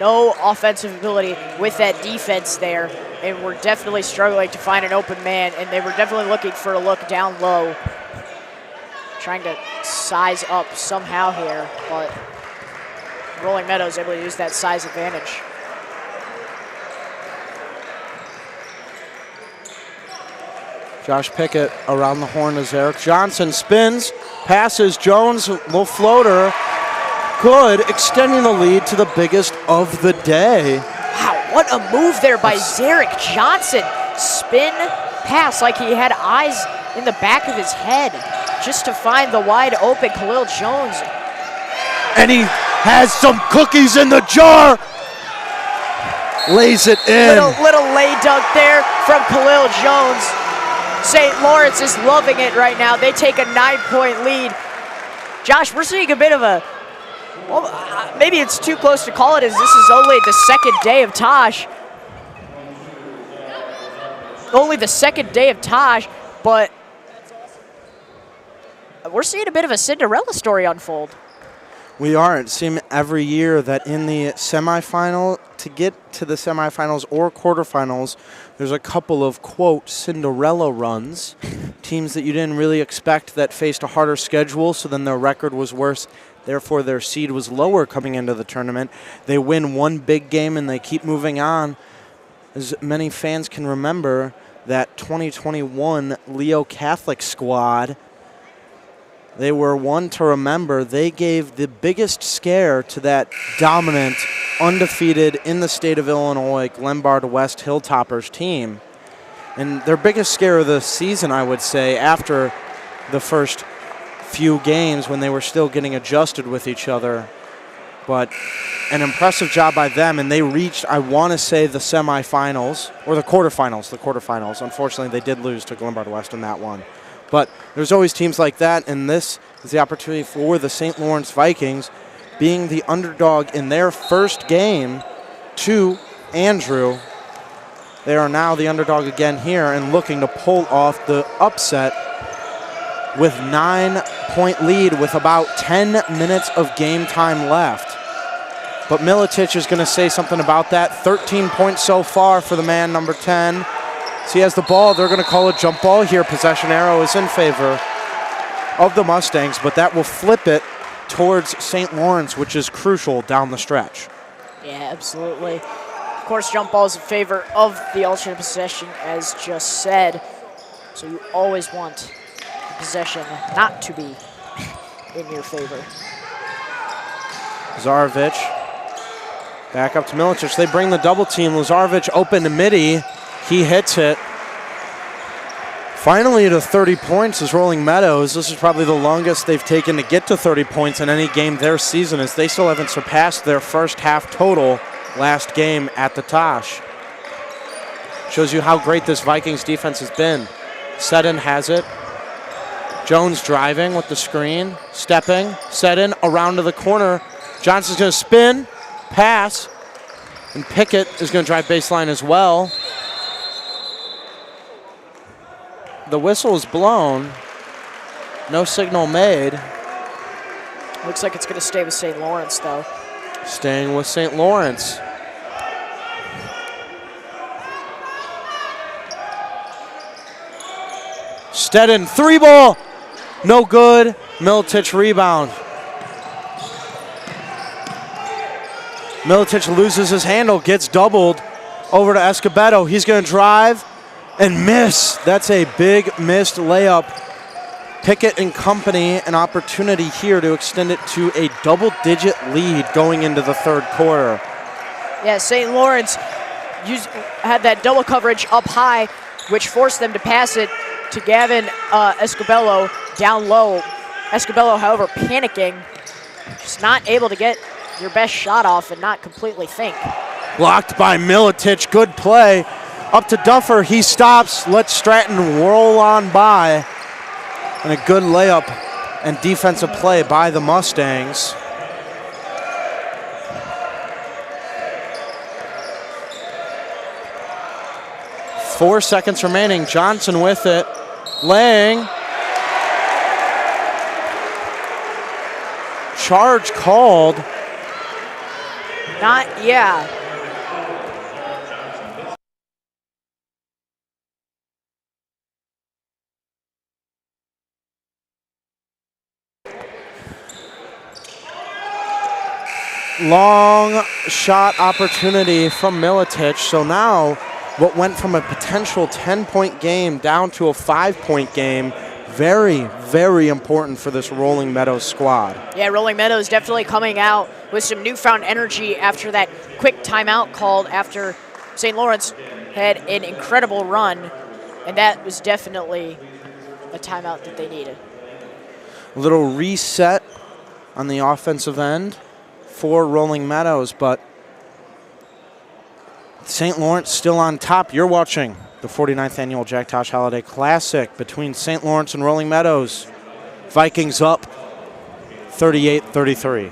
no offensive ability with that defense there, and were definitely struggling to find an open man, and they were definitely looking for a look down low, trying to size up somehow here, but Rolling Meadows able to use that size advantage. Josh Pickett around the horn as Eric Johnson spins, passes, Jones, little floater, good, extending the lead to the biggest of the day. Wow, what a move there by Zarek Johnson. Spin pass like he had eyes in the back of his head just to find the wide open Khalil Jones. And he has some cookies in the jar. Lays it in. Little lay dunk there from Khalil Jones. St. Laurence is loving it right now. They take a 9-point lead. Josh, we're seeing a bit of a, well, maybe it's too close to call it, as this is only the second day of Tosh. Only the second day of Tosh, but we're seeing a bit of a Cinderella story unfold. We are. It seems every year that in the semifinal, to get to the semifinals or quarterfinals, there's a couple of, quote, Cinderella runs. Teams that you didn't really expect that faced a harder schedule, so then their record was worse. Therefore, their seed was lower coming into the tournament. They win one big game and they keep moving on. As many fans can remember, that 2021 Leo Catholic squad, they were one to remember. They gave the biggest scare to that dominant, undefeated in the state of Illinois, Glenbard West Hilltoppers team. And their biggest scare of the season, I would say, after the first few games when they were still getting adjusted with each other. But an impressive job by them, and they reached, I want to say, the semifinals, or the quarterfinals. Unfortunately, they did lose to Glenbard West in that one. But there's always teams like that, and this is the opportunity for the St. Lawrence Vikings, being the underdog in their first game to Andrew. They are now the underdog again here and looking to pull off the upset with 9-point lead with about 10 minutes of game time left. But Milicic is going to say something about that. 13 points so far for the man, number 10. So he has the ball. They're going to call a jump ball here. Possession arrow is in favor of the Mustangs, but that will flip it towards St. Lawrence, which is crucial down the stretch. Yeah, absolutely. Of course, jump ball is in favor of the alternate possession, as just said. So you always want the possession not to be in your favor. Lazarevic back up to Milicic. They bring the double team. Lazarevic open to Midi. He hits it. Finally to 30 points is Rolling Meadows. This is probably the longest they've taken to get to 30 points in any game their season, as they still haven't surpassed their first half total last game at the Tosh. Shows you how great this Vikings defense has been. Seddon has it. Jones driving with the screen, stepping, Seddon around to the corner. Johnson's going to spin, pass, and Pickett is going to drive baseline as well. The whistle is blown. No signal made. Looks like it's going to stay with St. Lawrence, though. Staying with St. Lawrence. Steddon, three ball. No good. Milicic rebound. Milicic loses his handle, gets doubled over to Escobedo. He's going to drive and miss. That's a big missed layup. Pickett and company, an opportunity here to extend it to a double-digit lead going into the third quarter. Yeah, St. Lawrence had that double coverage up high, which forced them to pass it to Gavin Escobedo down low. Escobedo, however, panicking, just not able to get your best shot off and not completely think. Blocked by Milicic, good play. Up to Duffer, he stops, lets Stratton roll on by. And a good layup and defensive play by the Mustangs. Four seconds remaining. Johnson with it. Lang. Charge called. Yeah. Long shot opportunity from Milicic. So now what went from a potential 10-point game down to a 5-point game, very, very important for this Rolling Meadows squad. Yeah, Rolling Meadows definitely coming out with some newfound energy after that quick timeout called after St. Lawrence had an incredible run, and that was definitely a timeout that they needed. A little reset on the offensive end for Rolling Meadows, but St. Laurence still on top. You're watching the 49th Annual Jack Tosh Holiday Classic between St. Laurence and Rolling Meadows. Vikings up 38-33.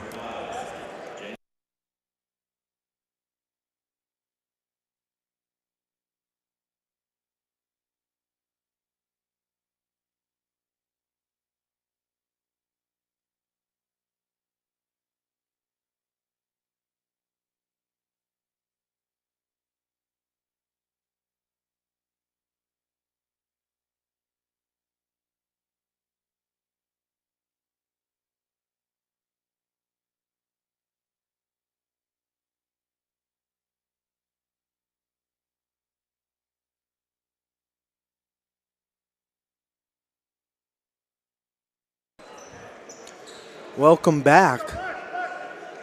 Welcome back.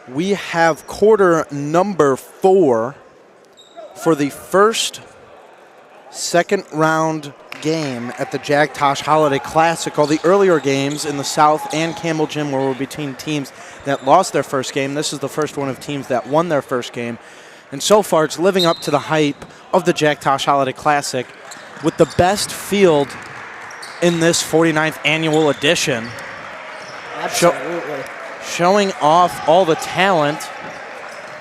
We have quarter number 4 for the second round game at the Jack Tosh Holiday Classic. All the earlier games in the South and Campbell Gym were between teams that lost their first game. This is the first one of teams that won their first game. And so far, it's living up to the hype of the Jack Tosh Holiday Classic with the best field in this 49th annual edition. Absolutely. Showing off all the talent.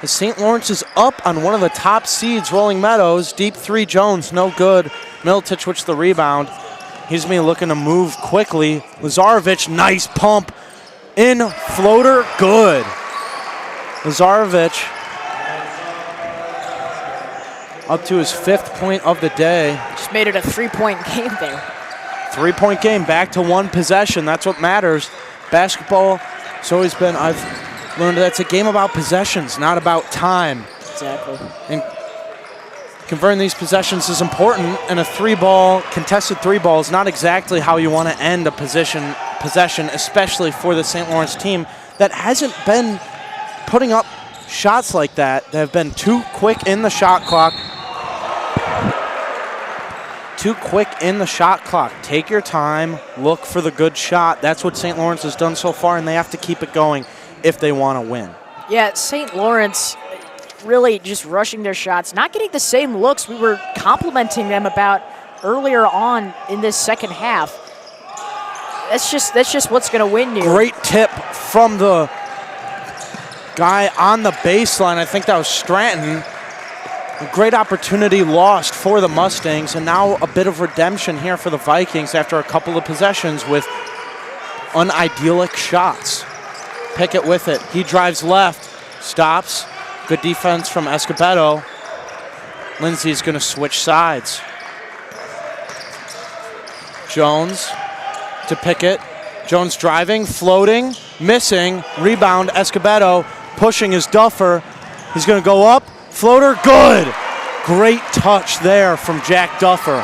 The St. Laurence is up on one of the top seeds, Rolling Meadows. Deep three, Jones, no good. Milicic with the rebound. He's going to be looking to move quickly. Lazarevic, nice pump. In, floater, good. Lazarevic up to his 5th point of the day. Just made it a 3-point game there. 3-point game, back to 1 possession. That's what matters. Basketball, it's always been, I've learned that's a game about possessions, not about time. Exactly. And converting these possessions is important, and a contested 3-ball is not exactly how you want to end a possession, especially for the St. Laurence team that hasn't been putting up shots like that. They have been too quick in the shot clock. Too quick in the shot clock. Take your time, look for the good shot. That's what St. Laurence has done so far, and they have to keep it going if they want to win. Yeah, St. Laurence really just rushing their shots, not getting the same looks we were complimenting them about earlier on in this second half. That's just what's going to win you. Great tip from the guy on the baseline. I think that was Stratton. A great opportunity lost for the Mustangs, and now a bit of redemption here for the Vikings after a couple of possessions with unidyllic shots. Pickett with it. He drives left, stops. Good defense from Escobedo. Lindsay's going to switch sides. Jones to Pickett. Jones driving, floating, missing. Rebound, Escobedo pushing his Duffer. He's going to go up. Floater, good. Great touch there from Jack Duffer.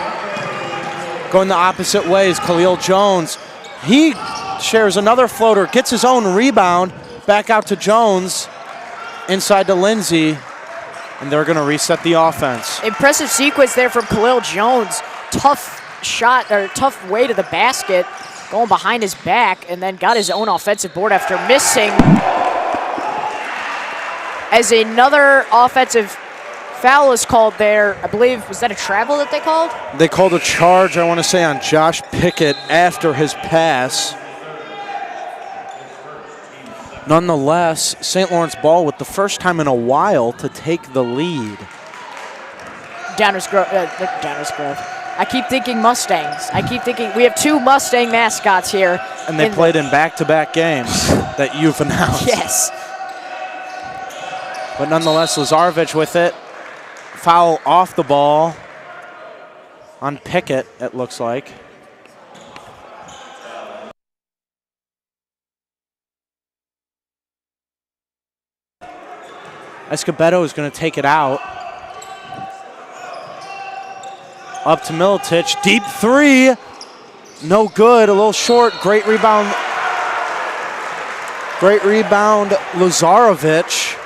Going the opposite way is Khalil Jones. He shares another floater, gets his own rebound, back out to Jones, inside to Lindsay, and they're going to reset the offense. Impressive sequence there from Khalil Jones. Tough shot, or tough way to the basket, going behind his back, and then got his own offensive board after missing. As another offensive foul is called there, I believe, was that a travel that they called? They called a charge, I want to say, on Josh Pickett after his pass. Nonetheless, St. Lawrence ball with the first time in a while to take the lead. Downers Grove. I keep thinking Mustangs. I keep thinking we have 2 Mustang mascots here. And they played in back-to-back games that you've announced. Yes. But nonetheless, Lazarevic with it. Foul off the ball on Pickett, it looks like. Escobedo is going to take it out. Up to Milicic. Deep 3. No good. A little short. Great rebound. Great rebound, Lazarevic.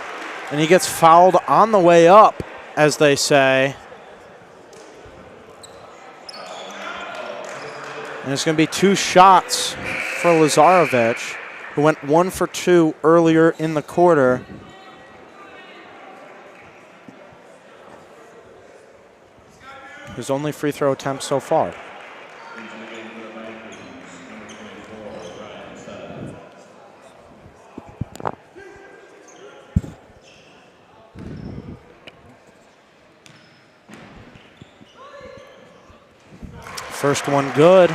And he gets fouled on the way up, as they say. And it's going to be 2 shots for Lazarevic, who went 1 for 2 earlier in the quarter. his only free throw attempt so far. First one good.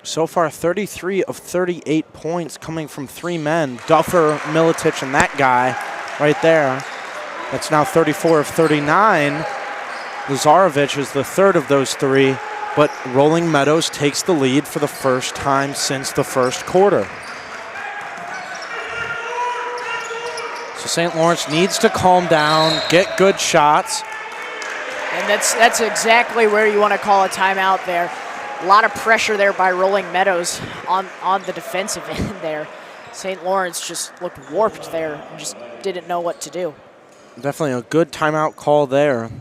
So far, 33 of 38 points coming from three men. Duffer, Milicic, and that guy right there. That's now 34 of 39. Lazarevic is the third of those three, but Rolling Meadows takes the lead for the first time since the first quarter. So St. Laurence needs to calm down, get good shots. And that's exactly where you want to call a timeout there. A lot of pressure there by Rolling Meadows on the defensive end there. St. Lawrence just looked warped there and just didn't know what to do. Definitely a good timeout call there.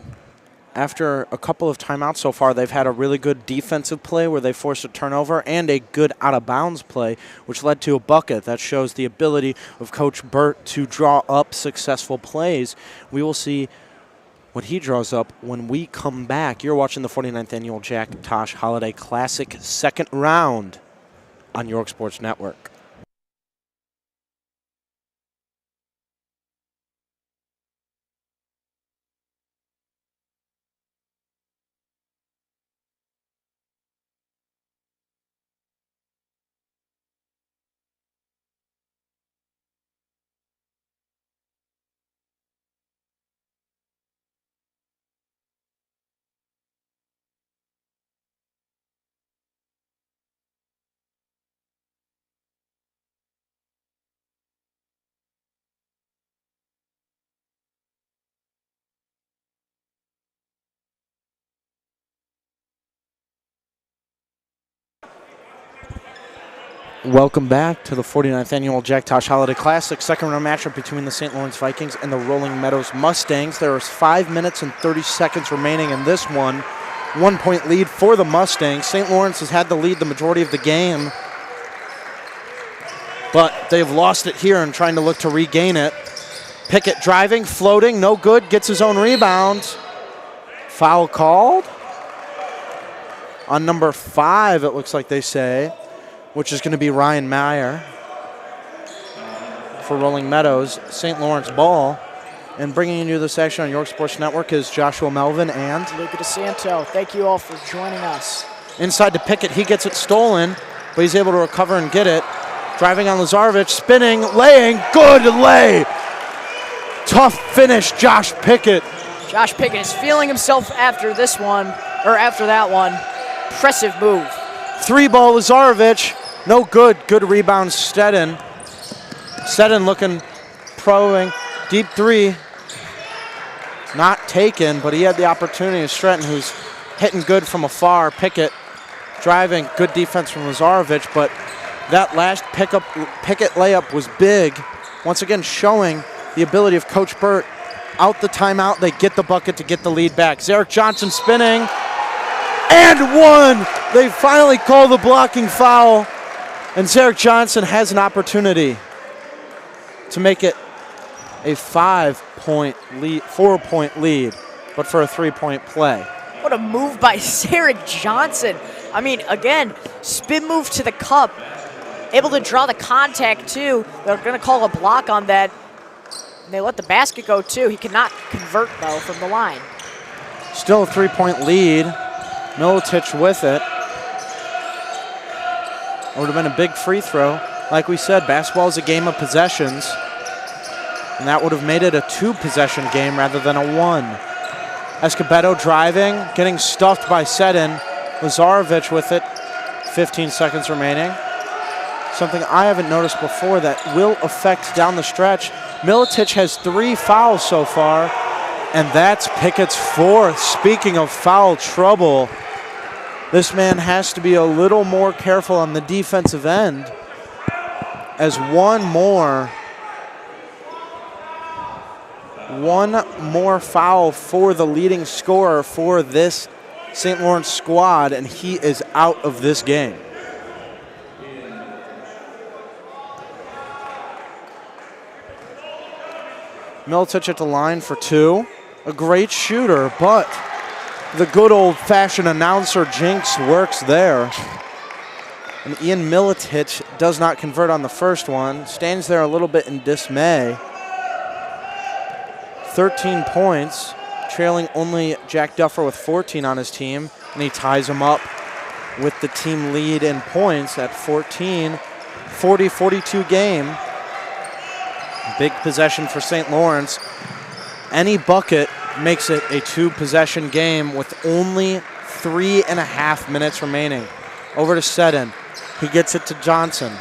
After a couple of timeouts so far, they've had a really good defensive play where they forced a turnover and a good out-of-bounds play, which led to a bucket. That shows the ability of Coach Burt to draw up successful plays. We will see what he draws up when we come back. You're watching the 49th Annual Jack Tosh Holiday Classic second round on York Sports Network. Welcome back to the 49th Annual Jack Tosh Holiday Classic, second round matchup between the St. Lawrence Vikings and the Rolling Meadows Mustangs. There is 5 minutes and 30 seconds remaining in this one. 1 point lead for the Mustangs. St. Lawrence has had the lead the majority of the game, but they've lost it here and trying to look to regain it. Pickett driving, floating, no good, gets his own rebound. Foul called on number 5, it looks like they say, which is going to be Ryan Meyer for Rolling Meadows. St. Lawrence ball. And bringing you this action on York Sports Network is Joshua Melvin and Luca DeSanto. Thank you all for joining us. Inside to Pickett, he gets it stolen, but he's able to recover and get it. Driving on Lazarevic, spinning, laying, good lay. Tough finish, Josh Pickett. Josh Pickett is feeling himself after this one, or after that one. Impressive move. Three ball Lazarevic, no good. Good rebound, Steadon. Steadon looking, probing, deep three. Not taken, but he had the opportunity. Stretton, who's hitting good from afar. Pickett driving, good defense from Lazarevic, but that last Pickett layup was big. Once again, showing the ability of Coach Burt. Out the timeout, they get the bucket to get the lead back. Zarek Johnson spinning, and one! They finally call the blocking foul, and Zarek Johnson has an opportunity to make it a 4-point lead, but for a 3-point play. What a move by Zarek Johnson. I mean, again, spin move to the cup, able to draw the contact too. They're going to call a block on that. And they let the basket go too. He cannot convert though from the line. Still a 3-point lead. Milicic with it. It would have been a big free throw. Like we said, basketball is a game of possessions. And that would have made it a 2-possession game rather than a 1. Escobedo driving, getting stuffed by Seddon. Lazarevic with it. 15 seconds remaining. Something I haven't noticed before that will affect down the stretch. Milicic has 3 fouls so far, and that's Pickett's 4th. Speaking of foul trouble, this man has to be a little more careful on the defensive end, as one more foul for the leading scorer for this St. Lawrence squad, and he is out of this game. Milicic at the line for 2. A great shooter, but the good old-fashioned announcer jinx works there. And Ian Milicic does not convert on the first one. Stands there a little bit in dismay. 13 points, trailing only Jack Duffer with 14 on his team. And he ties him up with the team lead in points at 14. 40-42 game. Big possession for St. Lawrence. Any bucket makes it a 2-possession game with only 3.5 minutes remaining. Over to Seddon. He gets it to Johnson.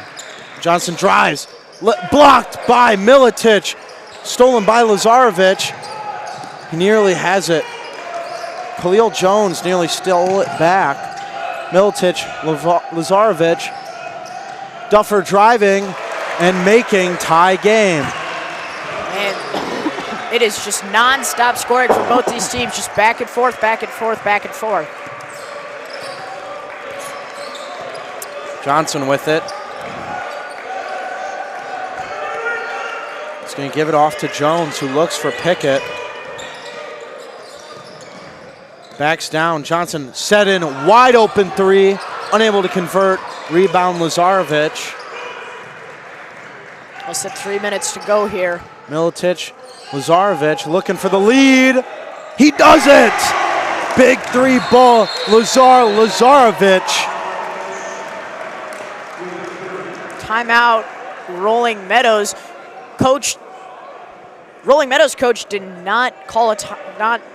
Johnson drives. Blocked by Milicic. Stolen by Lazarevic. He nearly has it. Khalil Jones nearly stole it back. Milicic, Lazarevic. Duffer driving and making tie game. And it is just non-stop scoring for both these teams, just back and forth, back and forth, back and forth. Johnson with it. He's going to give it off to Jones, who looks for Pickett. Backs down. Johnson set in, wide open 3, unable to convert. Rebound Lazarevic. Less than 3 minutes to go here. Milicic, Lazarevic looking for the lead. He does it! Big 3 ball, Lazarevic. Timeout, Rolling Meadows. Rolling Meadows coach did not call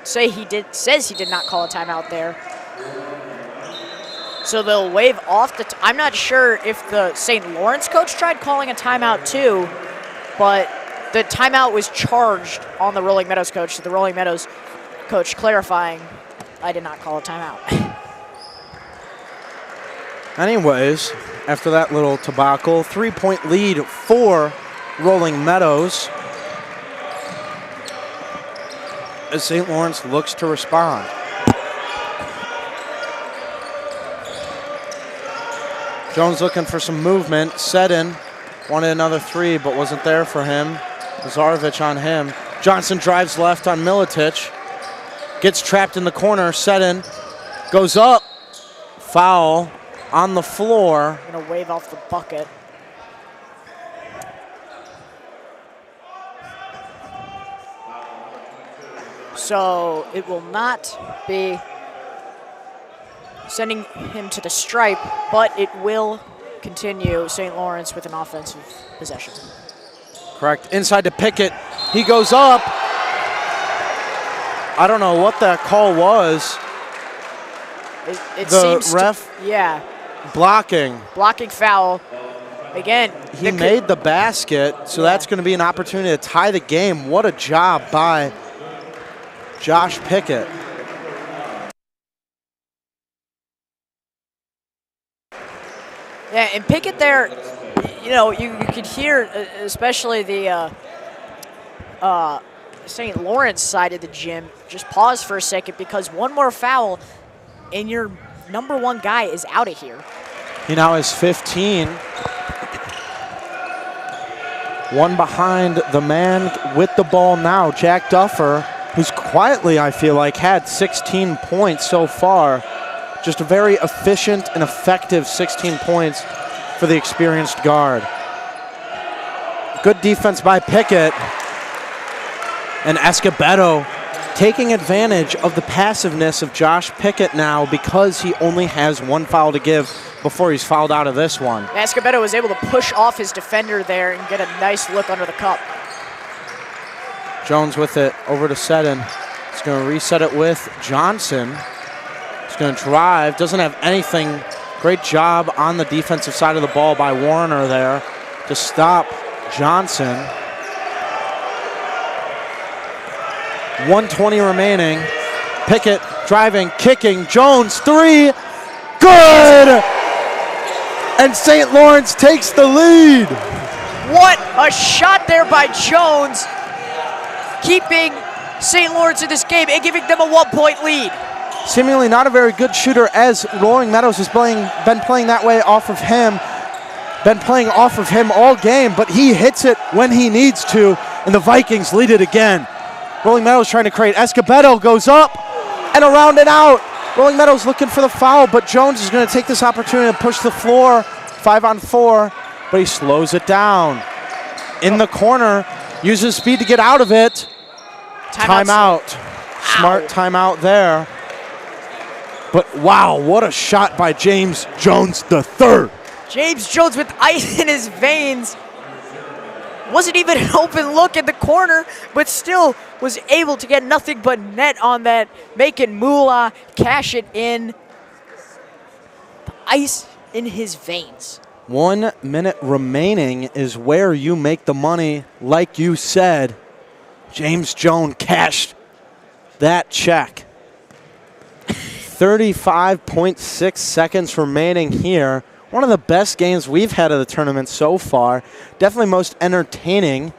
says he did not call a timeout there. So they'll waive off the I'm not sure if the St. Lawrence coach tried calling a timeout too, but the timeout was charged on the Rolling Meadows coach. So the Rolling Meadows coach clarifying, I did not call a timeout. Anyways, after that little debacle, 3-point lead for Rolling Meadows as St. Lawrence looks to respond. Jones looking for some movement. Seddon wanted another 3, but wasn't there for him. Lazarevic on him. Johnson drives left on Milicic. Gets trapped in the corner. Seddon goes up. Foul on the floor. I'm gonna wave off the bucket. So it will not be sending him to the stripe, but it will continue St. Lawrence with an offensive possession. Correct. Inside to Pickett. He goes up. I don't know what that call was. It the seems ref blocking foul. Again, he made the basket, so that's going to be an opportunity to tie the game. What a job by Josh Pickett. Yeah, and Pickett there, you know, you could hear, especially the St. Lawrence side of the gym, just pause for a second because one more foul and your number 1 guy is out of here. He now has 15. One behind the man with the ball now, Jack Duffer, who's quietly, I feel like, had 16 points so far. Just a very efficient and effective 16 points for the experienced guard. Good defense by Pickett. And Escobedo taking advantage of the passiveness of Josh Pickett now because he only has 1 foul to give before he's fouled out of this one. Escobedo was able to push off his defender there and get a nice look under the cup. Jones with it over to Seddon. He's going to reset it with Johnson. He's going to drive. Doesn't have anything. Great job on the defensive side of the ball by Warner there to stop Johnson. 1:20 remaining. Pickett driving, kicking. Jones, 3. Good! And St. Lawrence takes the lead. What a shot there by Jones, keeping St. Lawrence in this game and giving them a 1-point lead. Seemingly not a very good shooter, as Rolling Meadows has been playing that way off of him. Been playing off of him all game, but he hits it when he needs to. and the Vikings lead it again. Rolling Meadows trying to create. Escobedo goes up and around and out. Rolling Meadows looking for the foul, but Jones is going to take this opportunity to push the floor. 5-on-4, but he slows it down. In the corner, uses speed to get out of it. Timeout. Smart timeout there. But wow, what a shot by James Jones III. James Jones with ice in his veins. Wasn't even an open look in the corner, but still was able to get nothing but net on that. Make it moolah, cash it in. The ice in his veins. 1 minute remaining is where you make the money. Like you said, James Jones cashed that check. 35.6 seconds remaining here. One of the best games we've had of the tournament so far. Definitely most entertaining.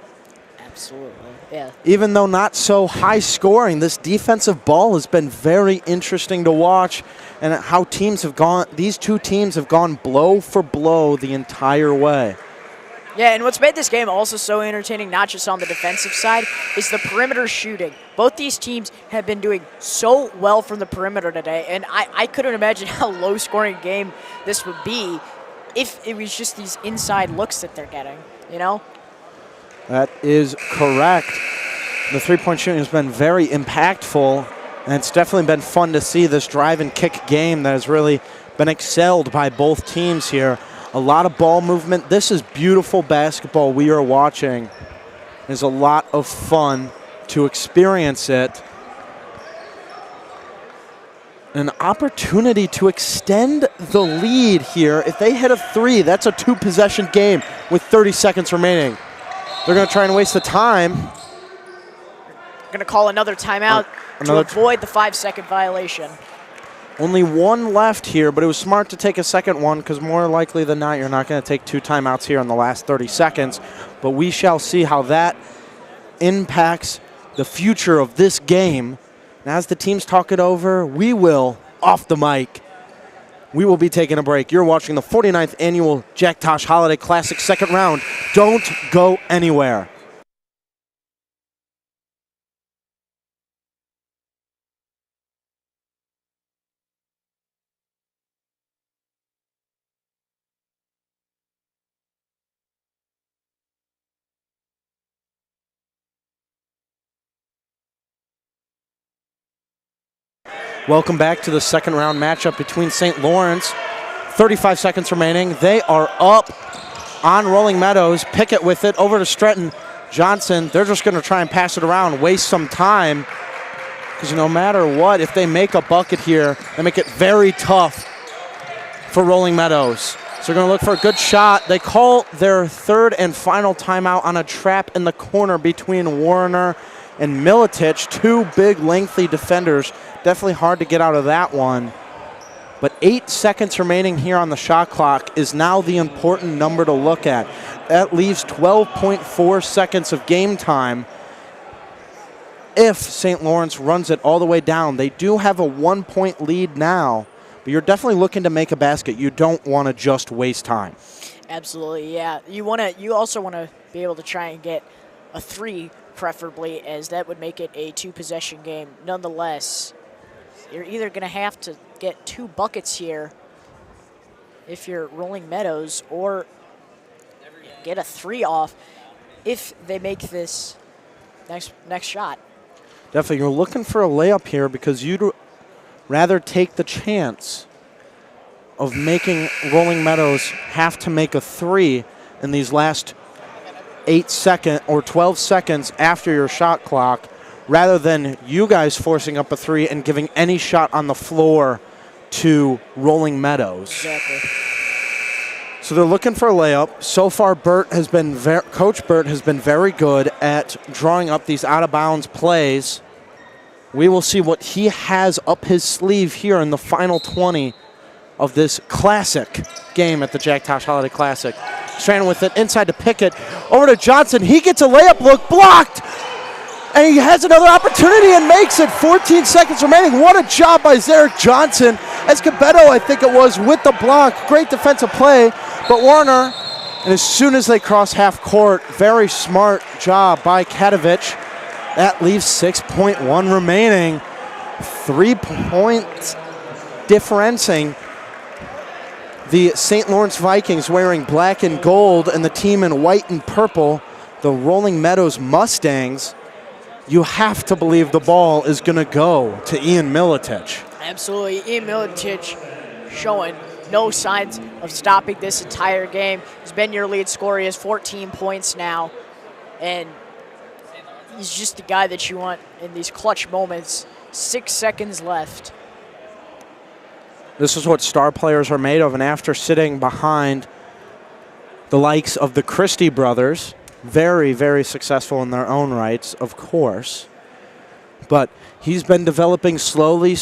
Absolutely, yeah. Even though not so high scoring, this defensive ball has been very interesting to watch, and how teams have gone, these two teams have gone blow for blow the entire way. Yeah, and what's made this game also so entertaining, not just on the defensive side, is the perimeter shooting. Both these teams have been doing so well from the perimeter today, and I couldn't imagine how low-scoring game this would be if it was just these inside looks that they're getting, you know? That is correct. The three-point shooting has been very impactful, and it's definitely been fun to see this drive and kick game that has really been excelled by both teams here. A lot of ball movement. This is beautiful basketball we are watching. It's a lot of fun to experience it. An opportunity to extend the lead here. If they hit a three, that's a two-possession game with 30 seconds remaining. They're going to try and waste the time. Going to call another timeout to avoid the 5-second violation. Only one left here, but it was smart to take a second one because more likely than not, you're not going to take two timeouts here in the last 30 seconds. But we shall see how that impacts the future of this game. And as the teams talk it over, we will, off the mic, we will be taking a break. You're watching the 49th Annual Jack Tosh Holiday Classic second round. Don't go anywhere. Welcome back to the second round matchup between St. Lawrence. 35 seconds remaining. They are up on Rolling Meadows. Pickett with it over to Stretton. Johnson, they're just going to try and pass it around, waste some time. Because no matter what, if they make a bucket here, they make it very tough for Rolling Meadows. So they're going to look for a good shot. They call their third and final timeout on a trap in the corner between Warner and Milicic, two big, lengthy defenders. Definitely hard to get out of that one. But 8 seconds remaining here on the shot clock is now the important number to look at. That leaves 12.4 seconds of game time. If St. Lawrence runs it all the way down, they do have a 1-point lead now, but you're definitely looking to make a basket. You don't want to just waste time. Absolutely, yeah. You also want to be able to try and get a three, preferably, as that would make it a two-possession game. Nonetheless, you're either going to have to get 2 buckets here if you're Rolling Meadows, or get a 3 off if they make this next shot. Definitely, you're looking for a layup here because you'd rather take the chance of making Rolling Meadows have to make a 3 in these last 8 seconds or 12 seconds after your shot clock, rather than you guys forcing up a 3 and giving any shot on the floor to Rolling Meadows. Exactly. So they're looking for a layup. So far, Coach Burt has been very good at drawing up these out-of-bounds plays. We will see what he has up his sleeve here in the final 20 of this classic game at the Jack Tosh Holiday Classic. Stranding with it inside to Pickett. Over to Johnson. He gets a layup look blocked. And he has another opportunity and makes it. 14 seconds remaining. What a job by Zarek Johnson. Escobedo, I think it was, with the block. Great defensive play. But Warner And as soon as they cross half court, very smart job by Kedovich. That leaves 6.1 remaining. 3 points differencing the St. Lawrence Vikings wearing black and gold and the team in white and purple, the Rolling Meadows Mustangs. You have to believe the ball is going to go to Ian Militich. Absolutely. Ian Militich showing no signs of stopping this entire game. He's been your lead scorer. He has 14 points now. And he's just the guy that you want in these clutch moments. 6 seconds left. This is what star players are made of. And after sitting behind the likes of the Christie brothers, very, very successful in their own rights, of course. But he's been developing slowly,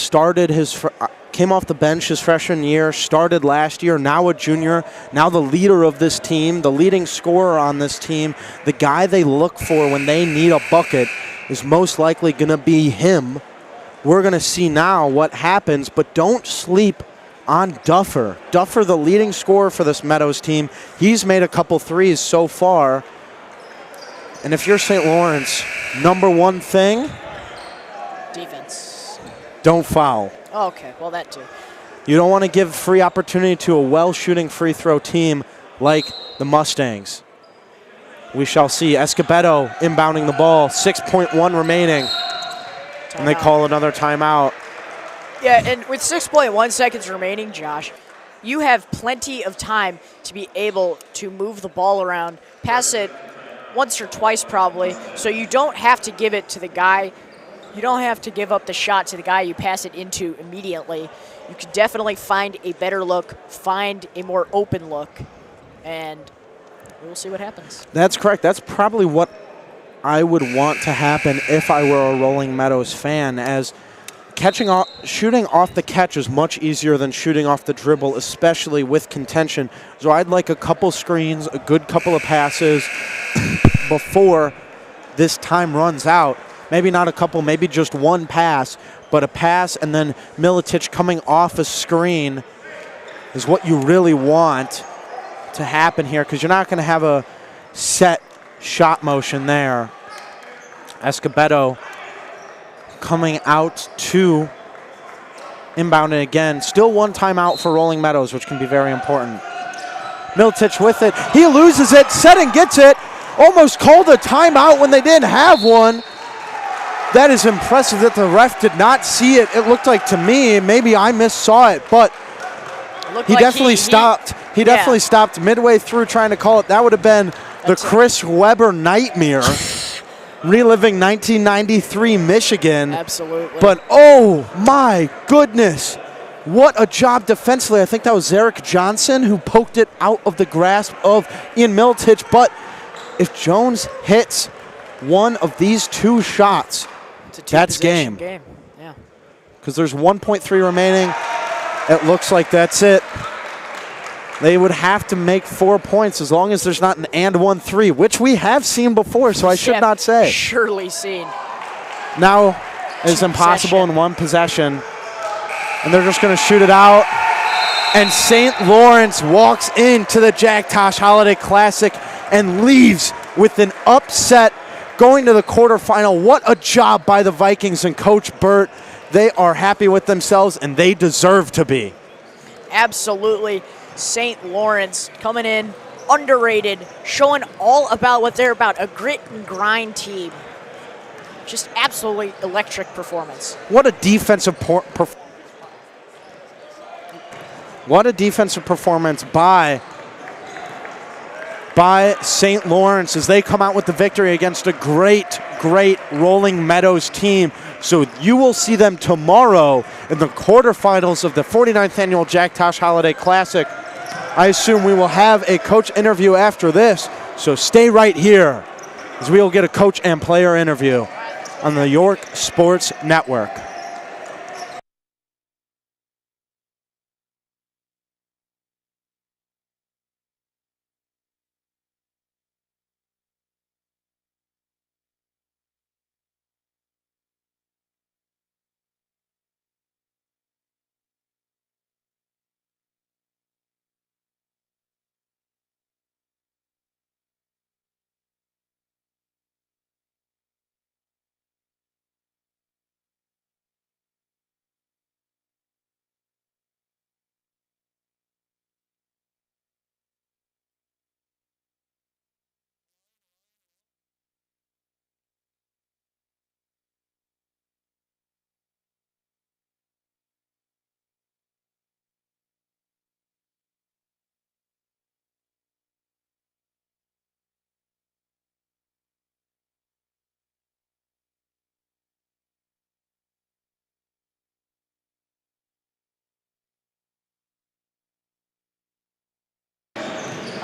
came off the bench his freshman year, started last year, now a junior, now the leader of this team, the leading scorer on this team, the guy they look for when they need a bucket is most likely going to be him. We're going to see now what happens, but don't sleep on Duffer. Duffer, the leading scorer for this Meadows team, he's made a couple threes so far. And if you're St. Lawrence, number one thing, defense. Don't foul. Oh, okay, well, that too. You don't want to give free opportunity to a well-shooting free throw team like the Mustangs. We shall see. Escobedo inbounding the ball, 6.1 remaining. And they call another timeout. Yeah, and with 6.1 seconds remaining, Josh, you have plenty of time to be able to move the ball around, pass it once or twice probably, so you don't have to give it to the guy. You don't have to give up the shot to the guy you pass it into immediately. You can definitely find a better look, find a more open look, and we'll see what happens. That's correct. That's probably what I would want to happen if I were a Rolling Meadows fan, as shooting off the catch is much easier than shooting off the dribble, especially with contention. So I'd like a couple screens, a good couple of passes before this time runs out. Maybe not a couple, maybe just one pass, but a pass and then Militich coming off a screen is what you really want to happen here, because you're not going to have a set shot motion there. Escobedo coming out to inbound it again. Still one timeout for Rolling Meadows, which can be very important. Militich with it. He loses it. Setting gets it. Almost called a timeout when they didn't have one. That is impressive that the ref did not see it. It looked like to me, maybe I missaw it, but he definitely stopped. He definitely stopped midway through trying to call it. That would have been the Chris Webber nightmare. Reliving 1993 Michigan. Absolutely. But oh my goodness, what a job defensively. I think that was Zarek Johnson who poked it out of the grasp of Ian Militich. But if Jones hits one of these two shots, that's game. Yeah. Because there's 1.3 remaining. It looks like that's it. They would have to make 4 points as long as there's not an and 1-3, which we have seen before, so I should not say. Surely seen. Now it's impossible in one possession. And they're just going to shoot it out. And St. Lawrence walks into the Jack Tosh Holiday Classic and leaves with an upset going to the quarterfinal. What a job by the Vikings and Coach Burt. They are happy with themselves, and they deserve to be. Absolutely. St. Lawrence coming in underrated, showing all about what they're about, a grit and grind team. Just absolutely electric performance. What a defensive performance by St. Lawrence as they come out with the victory against a great Rolling Meadows team. So you will see them tomorrow in the quarterfinals of the 49th annual Jack Tosh Holiday Classic. I assume we will have a coach interview after this, so stay right here as we will get a coach and player interview on the York Sports Network.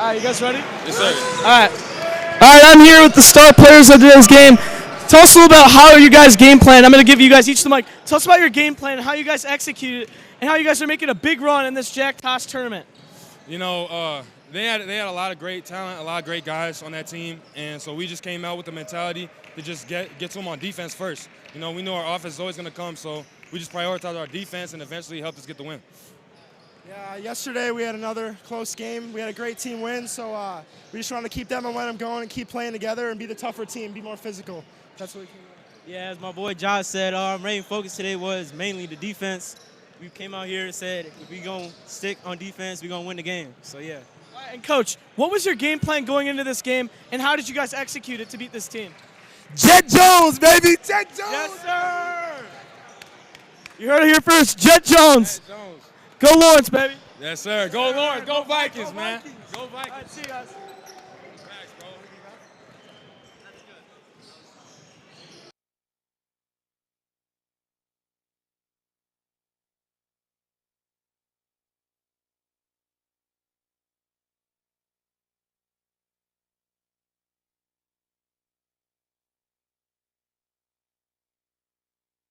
All right, you guys ready? Yes, sir. All right, I'm here with the star players of today's game. Tell us a little about how you guys game plan. I'm going to give you guys each the mic. Tell us about your game plan and how you guys execute it and how you guys are making a big run in this Jack Tosh tournament. You know, they had a lot of great talent, a lot of great guys on that team, and so we just came out with the mentality to just get to them on defense first. You know, we know our offense is always going to come, so we just prioritize our defense and eventually helped us get the win. Yeah, yesterday we had another close game. We had a great team win, so we just wanted to keep that momentum going and keep playing together and be the tougher team, be more physical. That's what we came out. Yeah, as my boy Josh said, our main focus today was mainly the defense. We came out here and said if we're going to stick on defense, we're going to win the game. So, yeah. All right, and, Coach, what was your game plan going into this game, and how did you guys execute it to beat this team? Jet Jones, baby! Jet Jones! Yes, sir! You heard it here first. Jet Jones. Jet Jones. Go Laurence, baby. Yes, sir. Go Lawrence. Go Vikings, man. Go Vikings. All right, see you guys.